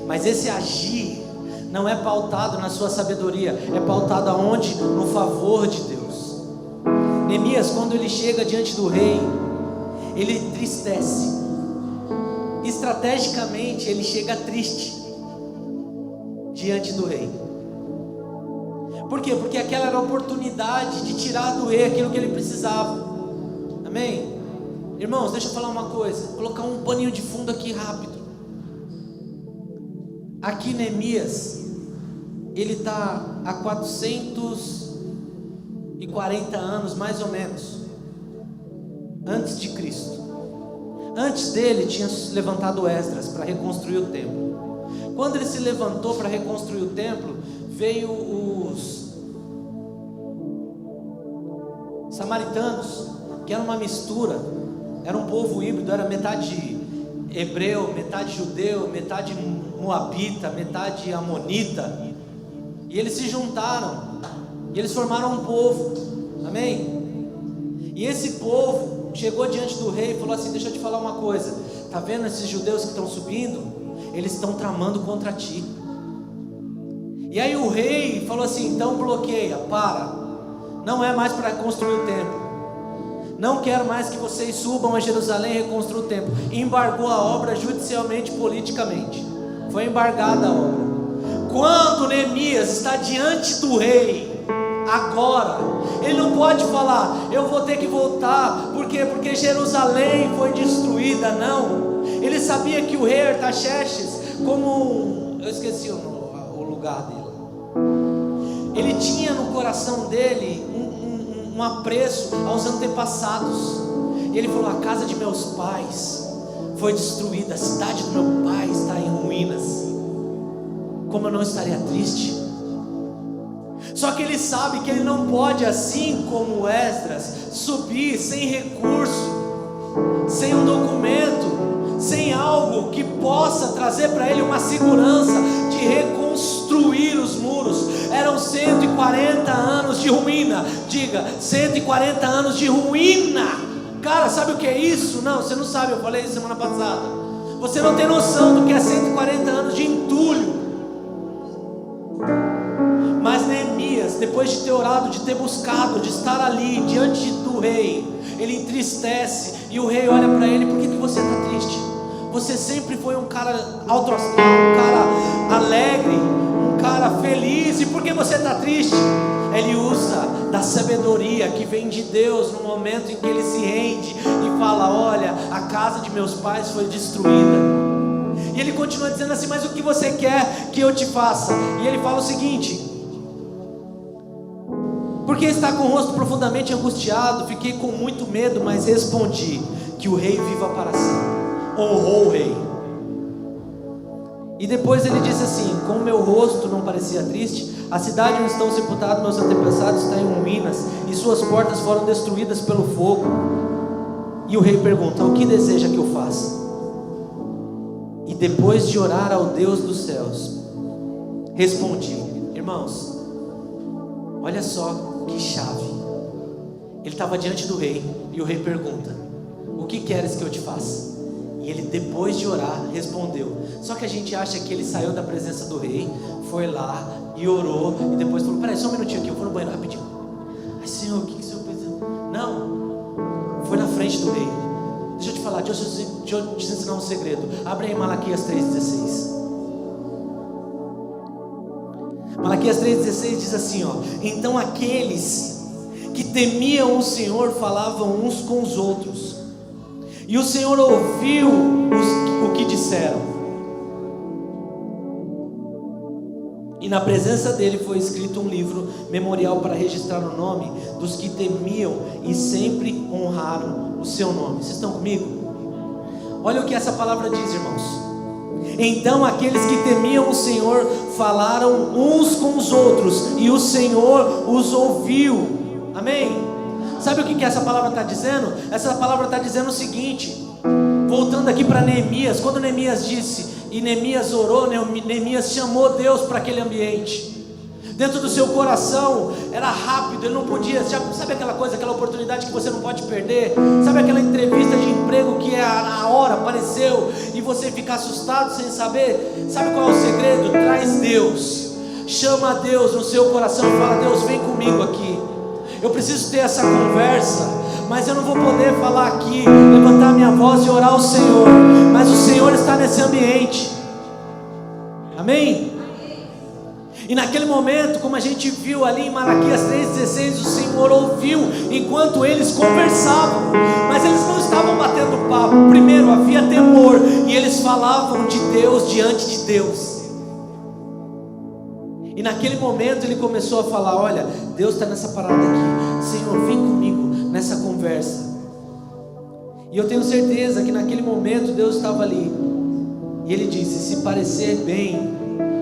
Mas esse agir não é pautado na sua sabedoria, é pautado aonde? No favor de Deus. Neemias, quando ele chega diante do rei, ele entristece. Estrategicamente ele chega triste diante do rei. Por quê? Porque aquela era a oportunidade de tirar do rei aquilo que ele precisava. Amém? Irmãos, deixa eu falar uma coisa, colocar um paninho de fundo aqui rápido. Aqui Neemias, ele está há 440 anos mais ou menos antes de Cristo. Antes dele tinha levantado Esdras para reconstruir o templo. Quando ele se levantou para reconstruir o templo, veio os samaritanos, que era uma mistura, era um povo híbrido, era metade hebreu, metade judeu, metade moabita, metade amonita, e eles se juntaram, e eles formaram um povo. Amém? E esse povo chegou diante do rei e falou assim: deixa eu te falar uma coisa, tá vendo esses judeus que estão subindo? Eles estão tramando contra ti. E aí o rei falou assim: então bloqueia, para, não é mais para construir o templo, não quero mais que vocês subam a Jerusalém e reconstruam o templo. E embargou a obra judicialmente, politicamente, foi embargada a obra. Quando Neemias está diante do rei, agora, ele não pode falar: eu vou ter que voltar, por quê? Porque Jerusalém foi destruída. Não, ele sabia que o rei Artaxerxes, eu esqueci o lugar dele, ele tinha no coração dele um apreço aos antepassados, e ele falou: a casa de meus pais foi destruída, a cidade do meu pai está em ruínas, como eu não estaria triste? Só que ele sabe que ele não pode, assim como Esdras, subir sem recurso, sem um documento, sem algo que possa trazer para ele uma segurança de reconstruir os muros. Eram 140 anos de ruína. Diga, 140 anos de ruína. Cara, sabe o que é isso? Não, você não sabe, eu falei isso semana passada. Você não tem noção do que é 140 anos de entulho. Mas Neemias, depois de ter orado, de ter buscado, de estar ali diante do rei, ele entristece, e o rei olha para ele: por que você está triste? Você sempre foi um cara alto astral, um cara alegre, um cara feliz, e por que você está triste? Ele usa da sabedoria que vem de Deus no momento em que ele se rende e fala: olha, a casa de meus pais foi destruída. E ele continua dizendo assim: mas o que você quer que eu te faça? E ele fala o seguinte: porque está com o rosto profundamente angustiado, fiquei com muito medo, mas respondi: que o rei viva para sempre. Honrou o rei. E depois ele disse assim: com meu rosto não parecia triste, a cidade onde estão sepultados meus antepassados está em ruínas, e suas portas foram destruídas pelo fogo. E o rei pergunta: o que deseja que eu faça? E depois de orar ao Deus dos céus, respondi. Irmãos, olha só que chave. Ele estava diante do rei, e o rei pergunta: o que queres que eu te faça? E ele, depois de orar, respondeu. Só que a gente acha que ele saiu da presença do rei, foi lá e orou, e depois falou: peraí, só um minutinho aqui, eu vou no banheiro rapidinho. Ai, Senhor, o que o Senhor precisa? Não, foi na frente do rei. Deixa eu te falar, deixa eu te ensinar um segredo. Abre aí Malaquias 3,16. Malaquias 3,16 diz assim, ó: então aqueles que temiam o Senhor falavam uns com os outros, e o Senhor ouviu o que disseram, e na presença dele foi escrito um livro memorial para registrar o nome dos que temiam e sempre honraram o seu nome. Vocês estão comigo? Olha o que essa palavra diz, irmãos. Então aqueles que temiam o Senhor falaram uns com os outros, e o Senhor os ouviu. Amém? Sabe o que essa palavra está dizendo? Essa palavra está dizendo o seguinte, voltando aqui para Neemias. Quando Neemias disse, e Neemias orou, Neemias chamou Deus para aquele ambiente. Dentro do seu coração era rápido, ele não podia, sabe aquela coisa, aquela oportunidade que você não pode perder? Sabe aquela entrevista de emprego que a hora apareceu e você fica assustado sem saber? Sabe qual é o segredo? Traz Deus, chama Deus no seu coração e fala: Deus, vem comigo aqui, eu preciso ter essa conversa, mas eu não vou poder falar aqui, levantar minha voz e orar ao Senhor, mas o Senhor está nesse ambiente. Amém? E naquele momento, como a gente viu ali em Malaquias 3,16, o Senhor ouviu enquanto eles conversavam, mas eles não estavam batendo papo. Primeiro havia temor, e eles falavam de Deus diante de Deus. E naquele momento ele começou a falar: olha, Deus está nessa parada aqui, Senhor, vem comigo nessa conversa. E eu tenho certeza que naquele momento Deus estava ali, e ele disse: se parecer bem,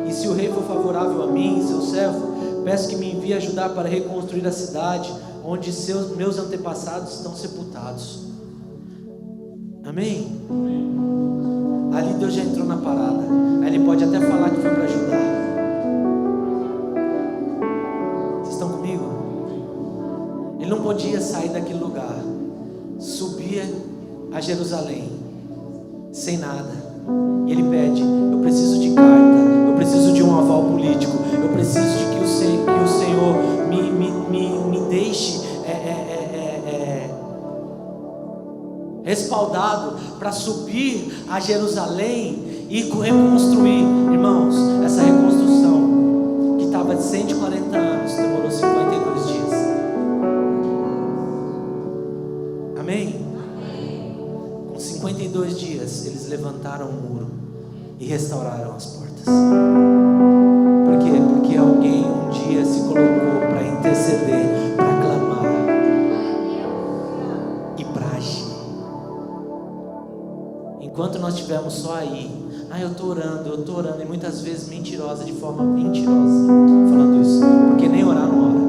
e se o rei for favorável a mim, seu servo, peço que me envie ajudar para reconstruir a cidade onde meus antepassados estão sepultados. Amém? Ali Deus já entrou na parada. Aí ele pode até falar que foi para ajudar. Vocês estão comigo? Ele não podia sair daquele lugar, subia a Jerusalém sem nada. E ele pede: eu preciso de carta, eu preciso de um aval político, eu preciso de que o Senhor me deixe respaldado para subir a Jerusalém e reconstruir. Irmãos, essa reconstrução que estava de 140 anos demorou 52 dias. Amém? 52 dias eles levantaram o muro e restauraram as portas. Por quê? Porque alguém um dia se colocou para interceder, para clamar e para agir. Enquanto nós estivermos só aí, eu estou orando, e muitas vezes mentirosa, de forma mentirosa, falando isso, porque nem orar não ora.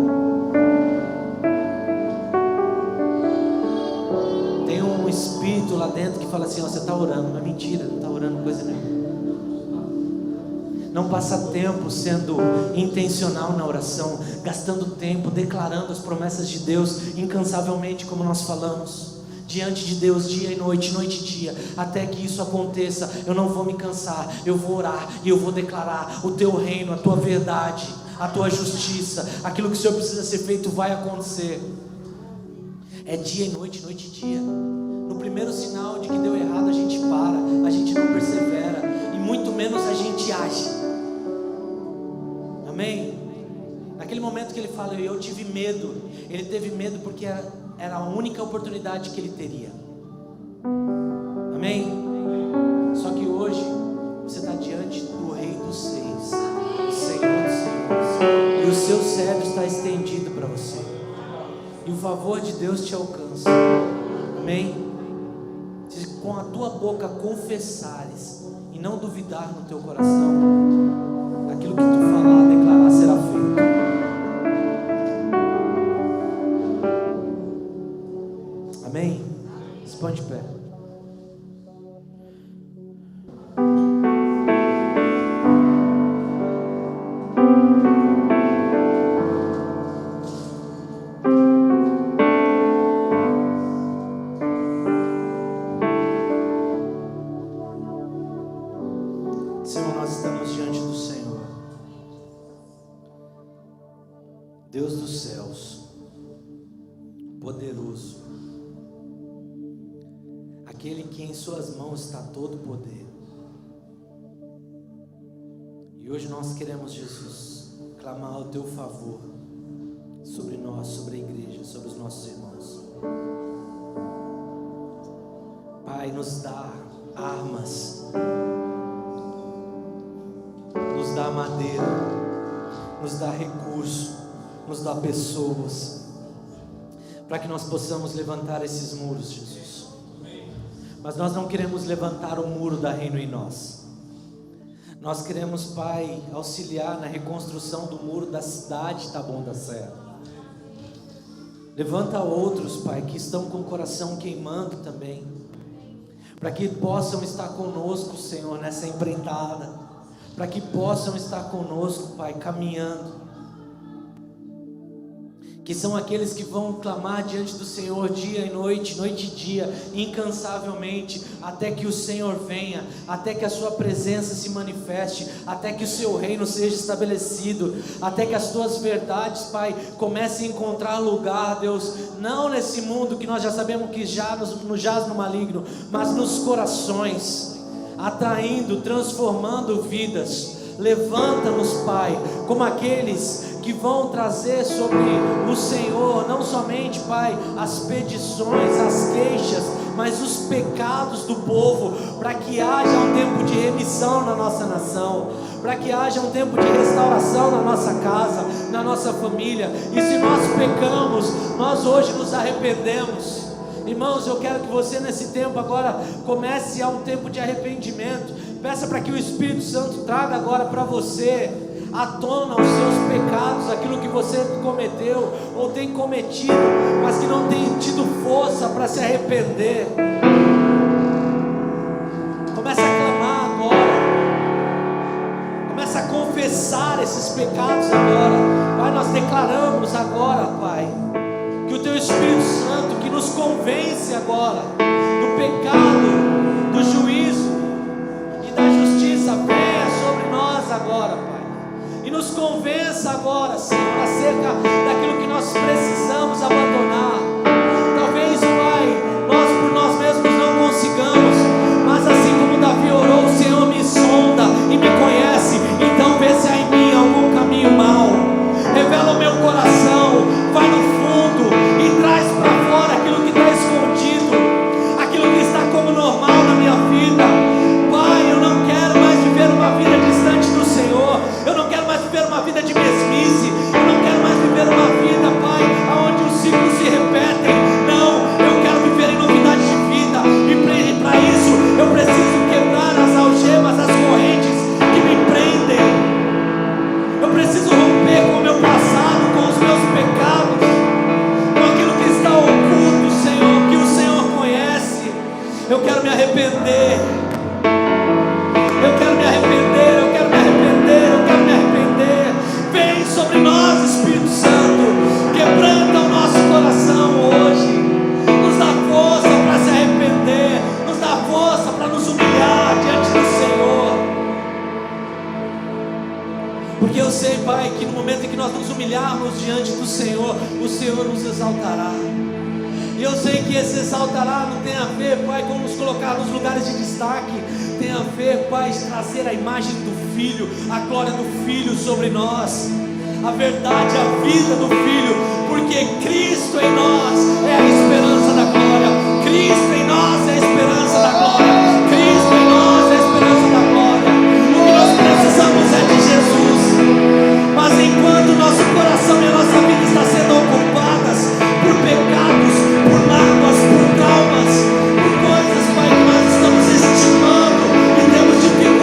Espírito lá dentro que fala assim: você está orando, mas mentira, não está orando coisa nenhuma. Não passa tempo sendo intencional na oração, gastando tempo declarando as promessas de Deus incansavelmente, como nós falamos, diante de Deus, dia e noite, noite e dia, até que isso aconteça. Eu não vou me cansar, eu vou orar e eu vou declarar o teu reino, a tua verdade, a tua justiça. Aquilo que o Senhor precisa ser feito vai acontecer. É dia e noite, noite e dia. No primeiro sinal de que deu errado, a gente para, a gente não persevera, e muito menos a gente age. Amém? Naquele momento que ele fala: eu tive medo, ele teve medo porque era a única oportunidade que ele teria. Amém? Só que hoje você está diante do Rei dos Seis, do Senhor dos Senhores, e o seu cetro está estendido para você, e o favor de Deus te alcança. Amém? Se com a tua boca confessares e não duvidar no teu coração, aquilo que tu falar, declarar, será feito. Amém? Se põe de pé. Senhor, nós estamos diante do Senhor, Deus dos céus, poderoso, aquele que em suas mãos está todo o poder. E hoje nós queremos, Jesus, clamar ao teu favor sobre nós, sobre a igreja, sobre os nossos irmãos. Pai, nos dá armas, nos dá madeira, nos dá recurso, nos dá pessoas, para que nós possamos levantar esses muros, Jesus. Mas nós não queremos levantar o muro da Reino em nós. Nós queremos, Pai, auxiliar na reconstrução do muro da cidade Taboão da Serra. Levanta outros, Pai, que estão com o coração queimando também, para que possam estar conosco, Senhor, nessa empreitada, para que possam estar conosco, Pai, caminhando, que são aqueles que vão clamar diante do Senhor dia e noite, noite e dia, incansavelmente, até que o Senhor venha, até que a sua presença se manifeste, até que o seu reino seja estabelecido, até que as tuas verdades, Pai, comecem a encontrar lugar, Deus, não nesse mundo que nós já sabemos que já nos jaz no maligno, mas nos corações, atraindo, transformando vidas. Levanta-nos, Pai, como aqueles que vão trazer sobre o Senhor, não somente, Pai, as petições, as queixas, mas os pecados do povo, para que haja um tempo de remissão na nossa nação, para que haja um tempo de restauração na nossa casa, na nossa família. E se nós pecamos, nós hoje nos arrependemos. Irmãos, eu quero que você nesse tempo agora comece a um tempo de arrependimento. Peça para que o Espírito Santo traga agora para você à tona os seus pecados, aquilo que você cometeu ou tem cometido, mas que não tem tido força para se arrepender. Comece a clamar agora, comece a confessar esses pecados agora. Pai, nós declaramos agora, Pai, que o Teu Espírito Santo, que nos convence agora do pecado, do juízo e da justiça, venha sobre nós agora, Pai, e nos convença agora, Senhor, acerca daquilo que nós precisamos abandonar. Talvez, Pai, nós por nós mesmos não consigamos, mas assim como Davi orou, o Senhor me sonda e me conhece, então vê se há em mim algum caminho mau, revela o meu coração, vai no fundo e traz para fora aquilo que está escondido, aquilo que está como normal na minha vida. Pai, eu não quero mais viver uma vida distante do Senhor, eu não quero mais viver uma vida de mesmice, eu não quero mais viver uma vida, Pai, onde os ciclos se repetem. Não, eu quero viver em novidade de vida, e para isso eu preciso quebrar as algemas, as correntes que me prendem. Eu preciso romper com o meu passado, com os meus pecados, com aquilo que está oculto, Senhor, que o Senhor conhece. Eu quero me arrepender. Eu quero me arrepender, eu quero me arrepender, eu quero me arrepender. Vem sobre nós, Espírito Santo, quebranta o nosso coração hoje. Nos dá força para se arrepender, nos dá força para nos humilhar diante do Senhor. Porque eu sei, Pai, que no momento em que nós nos humilharmos diante do Senhor, o Senhor nos exaltará. E eu sei que esse exaltará não tem a ver, Pai, com nos colocar nos lugares de destaque. Tem a ver, Pai, de trazer a imagem do Filho, a glória do Filho sobre nós, a verdade, a vida do Filho, porque Cristo em nós é a esperança da glória. Cristo em nós é a esperança da glória. Cristo em nós é a esperança da glória. O que nós precisamos é de Jesus. Mas enquanto nosso coração e a nossa vida está sendo ocupadas por pecados, por mágoas, por traumas, por coisas, Pai, que nós estamos estimando e temos dificuldade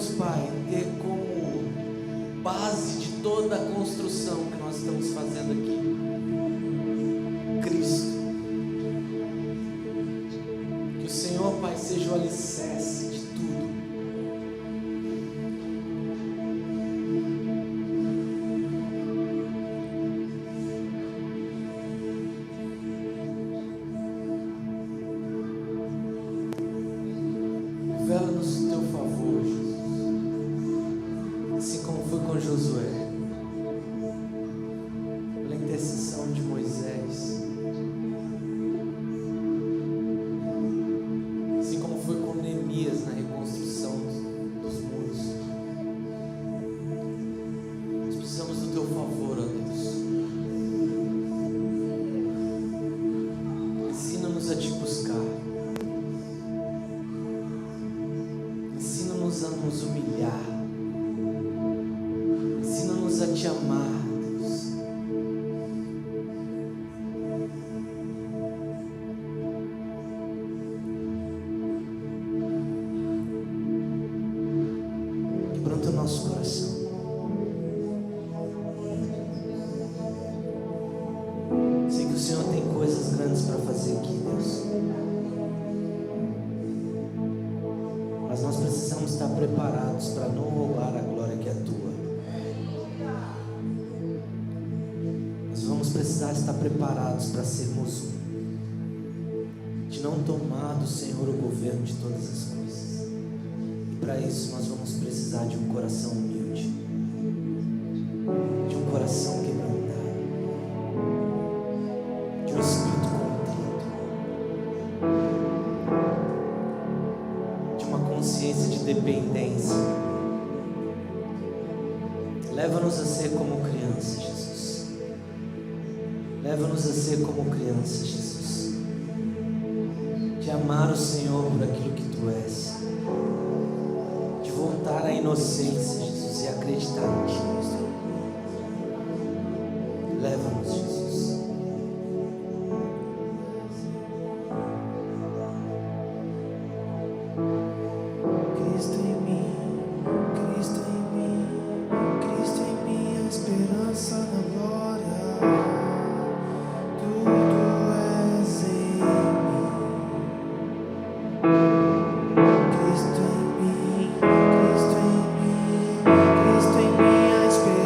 queremos, Pai, ter como base de toda a construção que nós estamos fazendo aqui Cristo. Que o Senhor, Pai, seja o alicerce de tudo. Revela-nos o teu favor, Jesus, assim como foi com Josué, pela intercessão de Moisés, assim como foi com Neemias na reconstrução dos muros. Nós precisamos do teu favor, ó Deus. Ensina-nos a te buscar. Ensina-nos a nos humilhar. Ensina-nos a te amar, Deus. Quebranta o nosso coração. Sei que o Senhor tem coisas grandes para fazer aqui, Deus. Mas nós precisamos estar preparados para não roubar a glória que é tua. Nós vamos precisar estar preparados para sermos de não tomar do Senhor o governo de todas as coisas. E para isso nós vamos precisar de um coração humilde, de um coração quebrantado, de um espírito contrito, de uma consciência de dependência. Leva-nos a ser como criança, Jesus. Leva-nos a ser como criança, Jesus. De amar o Senhor por aquilo que tu és. De voltar à inocência, Jesus, e acreditar em ti, Senhor. Leva-nos, Jesus. Cristo em mim, Cristo em mim, Cristo em mim, a esperança da glória. Tudo és em mim. Cristo em mim, Cristo em mim, Cristo em mim, a esperança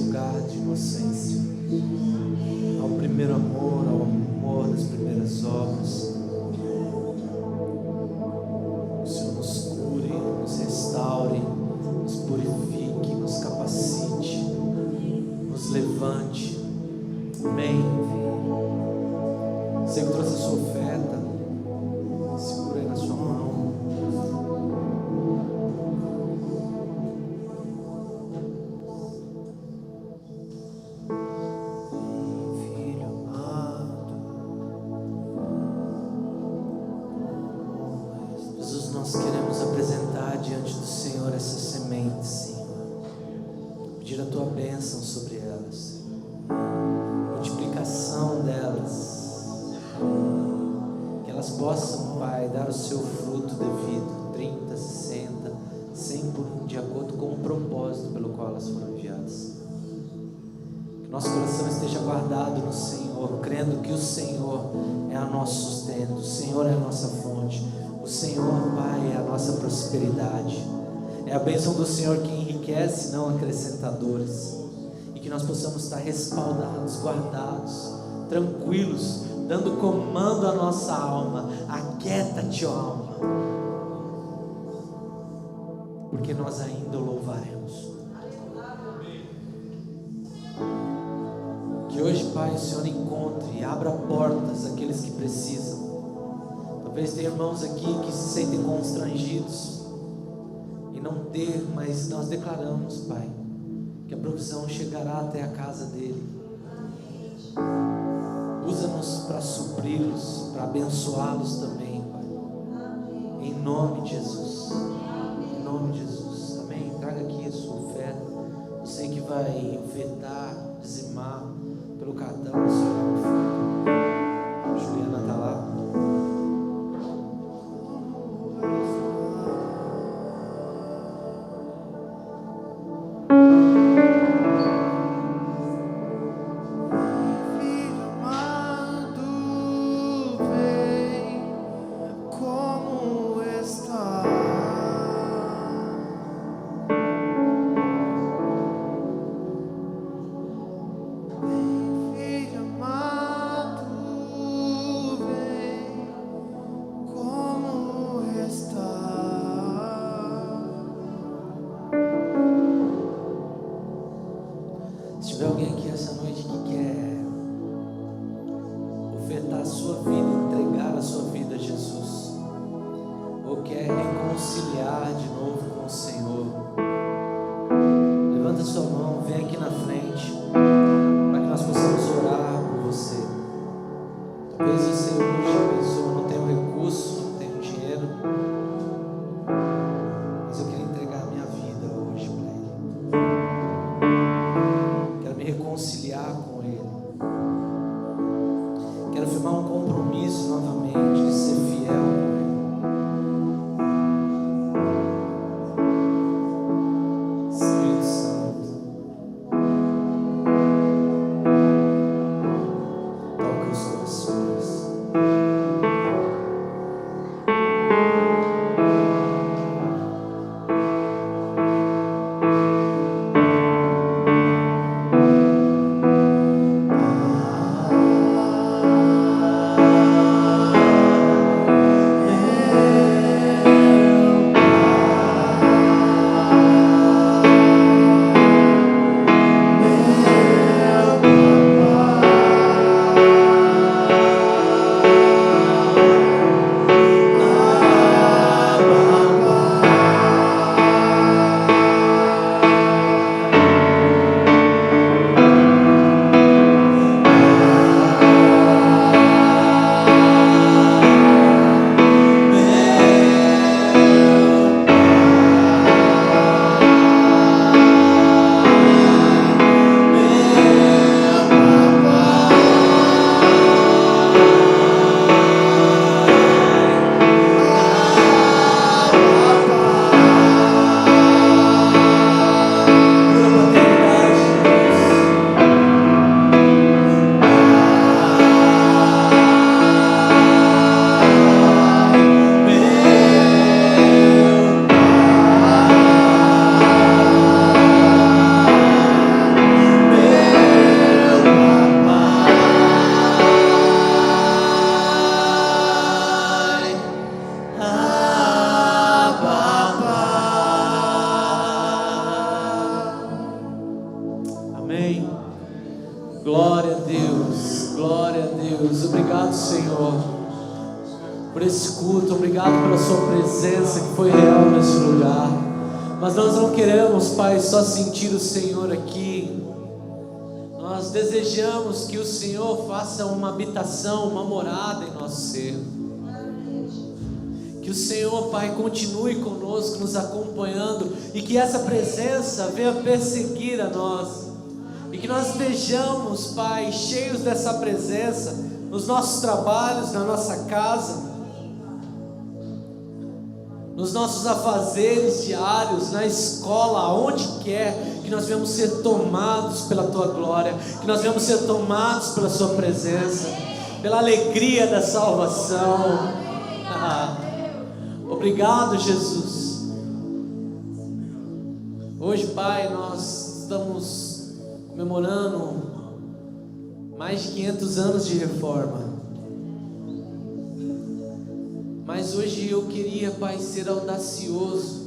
lugar de inocência, ao primeiro amor, ao amor das primeiras obras. O Senhor nos cure, nos restaure, nos purifique, nos capacite, nos levante. Amém. Você que trouxe a sua oferta, segura aí na sua mão. Filho amado, Jesus, nós queremos apresentar diante do Senhor essas sementes, Senhor. Pedir a tua bênção sobre elas, multiplicação delas, que elas possam, Pai, dar o seu fruto devido, 30, 60, 100 por um, de acordo com o propósito pelo qual elas foram enviadas. Que nosso coração esteja guardado no Senhor, crendo que o Senhor é o nosso sustento, o Senhor é a nossa fonte, o Senhor, Pai, é a nossa prosperidade. É a bênção do Senhor que enriquece, não acrescenta dores. E que nós possamos estar respaldados, guardados, tranquilos, dando comando à nossa alma. Aquieta-te, ó alma, porque nós ainda o louvaremos. Que hoje, Pai, o Senhor encontre e abra portas àqueles que precisam. Talvez tenha irmãos aqui que se sentem constrangidos em não ter, mas nós declaramos, Pai, que a provisão chegará até a casa dele. Usa-nos para supri-los, para abençoá-los também, Pai. Em nome de Jesus. Em nome de Jesus. Amém. Traga aqui a sua oferta. Você que vai ofertar, dizimar pelo cartão, a Juliana está lá. filho amado, vem como está. Filho amado, vem como está. Se tiver alguém aqui essa noite que quer ofertar a sua vida, entregar a sua vida a Jesus, ou quer reconciliar de novo com o Senhor, levanta sua mão, vem aqui na frente, para que nós possamos orar por você. Talvez você hoje pensou, não tenho recurso, não tenho dinheiro, mas eu quero entregar a minha vida hoje para Ele. Quero me reconciliar com Ele. Quero firmar um compromisso novamente de ser fiel com Ele. Espírito Santo, toca os corações. Amém. Glória a Deus, glória a Deus. Obrigado, Senhor, por esse culto. Obrigado pela sua presença que foi real nesse lugar. Mas nós não queremos, Pai, só sentir o Senhor aqui. Nós desejamos que o Senhor faça uma habitação, uma morada em nosso ser. Que o Senhor, Pai, continue conosco, nos acompanhando, e que essa presença venha perseguir a nós, e que nós estejamos, Pai, cheios dessa presença nos nossos trabalhos, na nossa casa, nos nossos afazeres diários, na escola, aonde quer, que nós venhamos ser tomados pela Tua glória, que nós venhamos ser tomados pela Sua presença, pela alegria da salvação. Obrigado, Jesus. Hoje, Pai, nós estamos comemorando mais de 500 anos de reforma. Mas hoje eu queria, Pai, ser audacioso.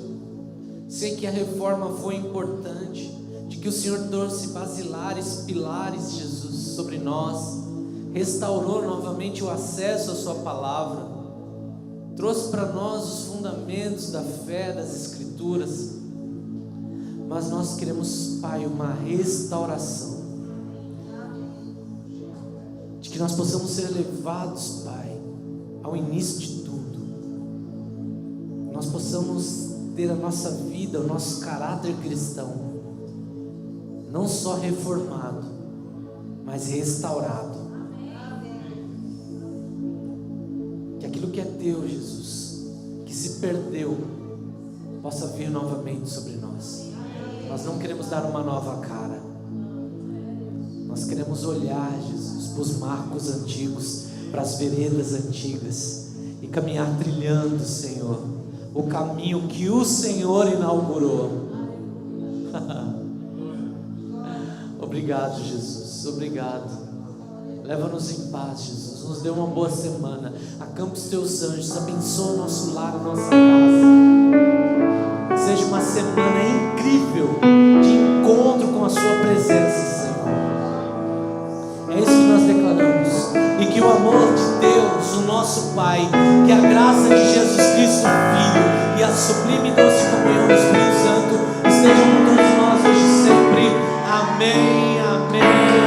Sei que a reforma foi importante, de que o Senhor trouxe basilares, pilares, Jesus, sobre nós, restaurou novamente o acesso à Sua palavra, trouxe para nós os fundamentos da fé, das Escrituras. Mas nós queremos, Pai, uma restauração, de que nós possamos ser levados, Pai, ao início de tudo. Nós possamos ter a nossa vida, o nosso caráter cristão, não só reformado, mas restaurado. Que aquilo que é Teu, Jesus, que se perdeu, possa vir novamente sobre nós. Nós não queremos dar uma nova cara. Nós queremos olhar, Jesus, para os marcos antigos, para as veredas antigas, e caminhar trilhando, Senhor, o caminho que o Senhor inaugurou. Obrigado, Jesus, obrigado. Leva-nos em paz, Jesus. Nos dê uma boa semana. Acampa os Teus anjos. Abençoa o nosso lar, a nossa casa. Seja uma semana incrível de encontro com a Sua presença, Senhor. É isso que nós declaramos. E que o amor de Deus, o nosso Pai, que a graça de Jesus Cristo, Filho, e a sublime e doce comunhão do Espírito Santo estejam com todos nós hoje e sempre. Amém, amém.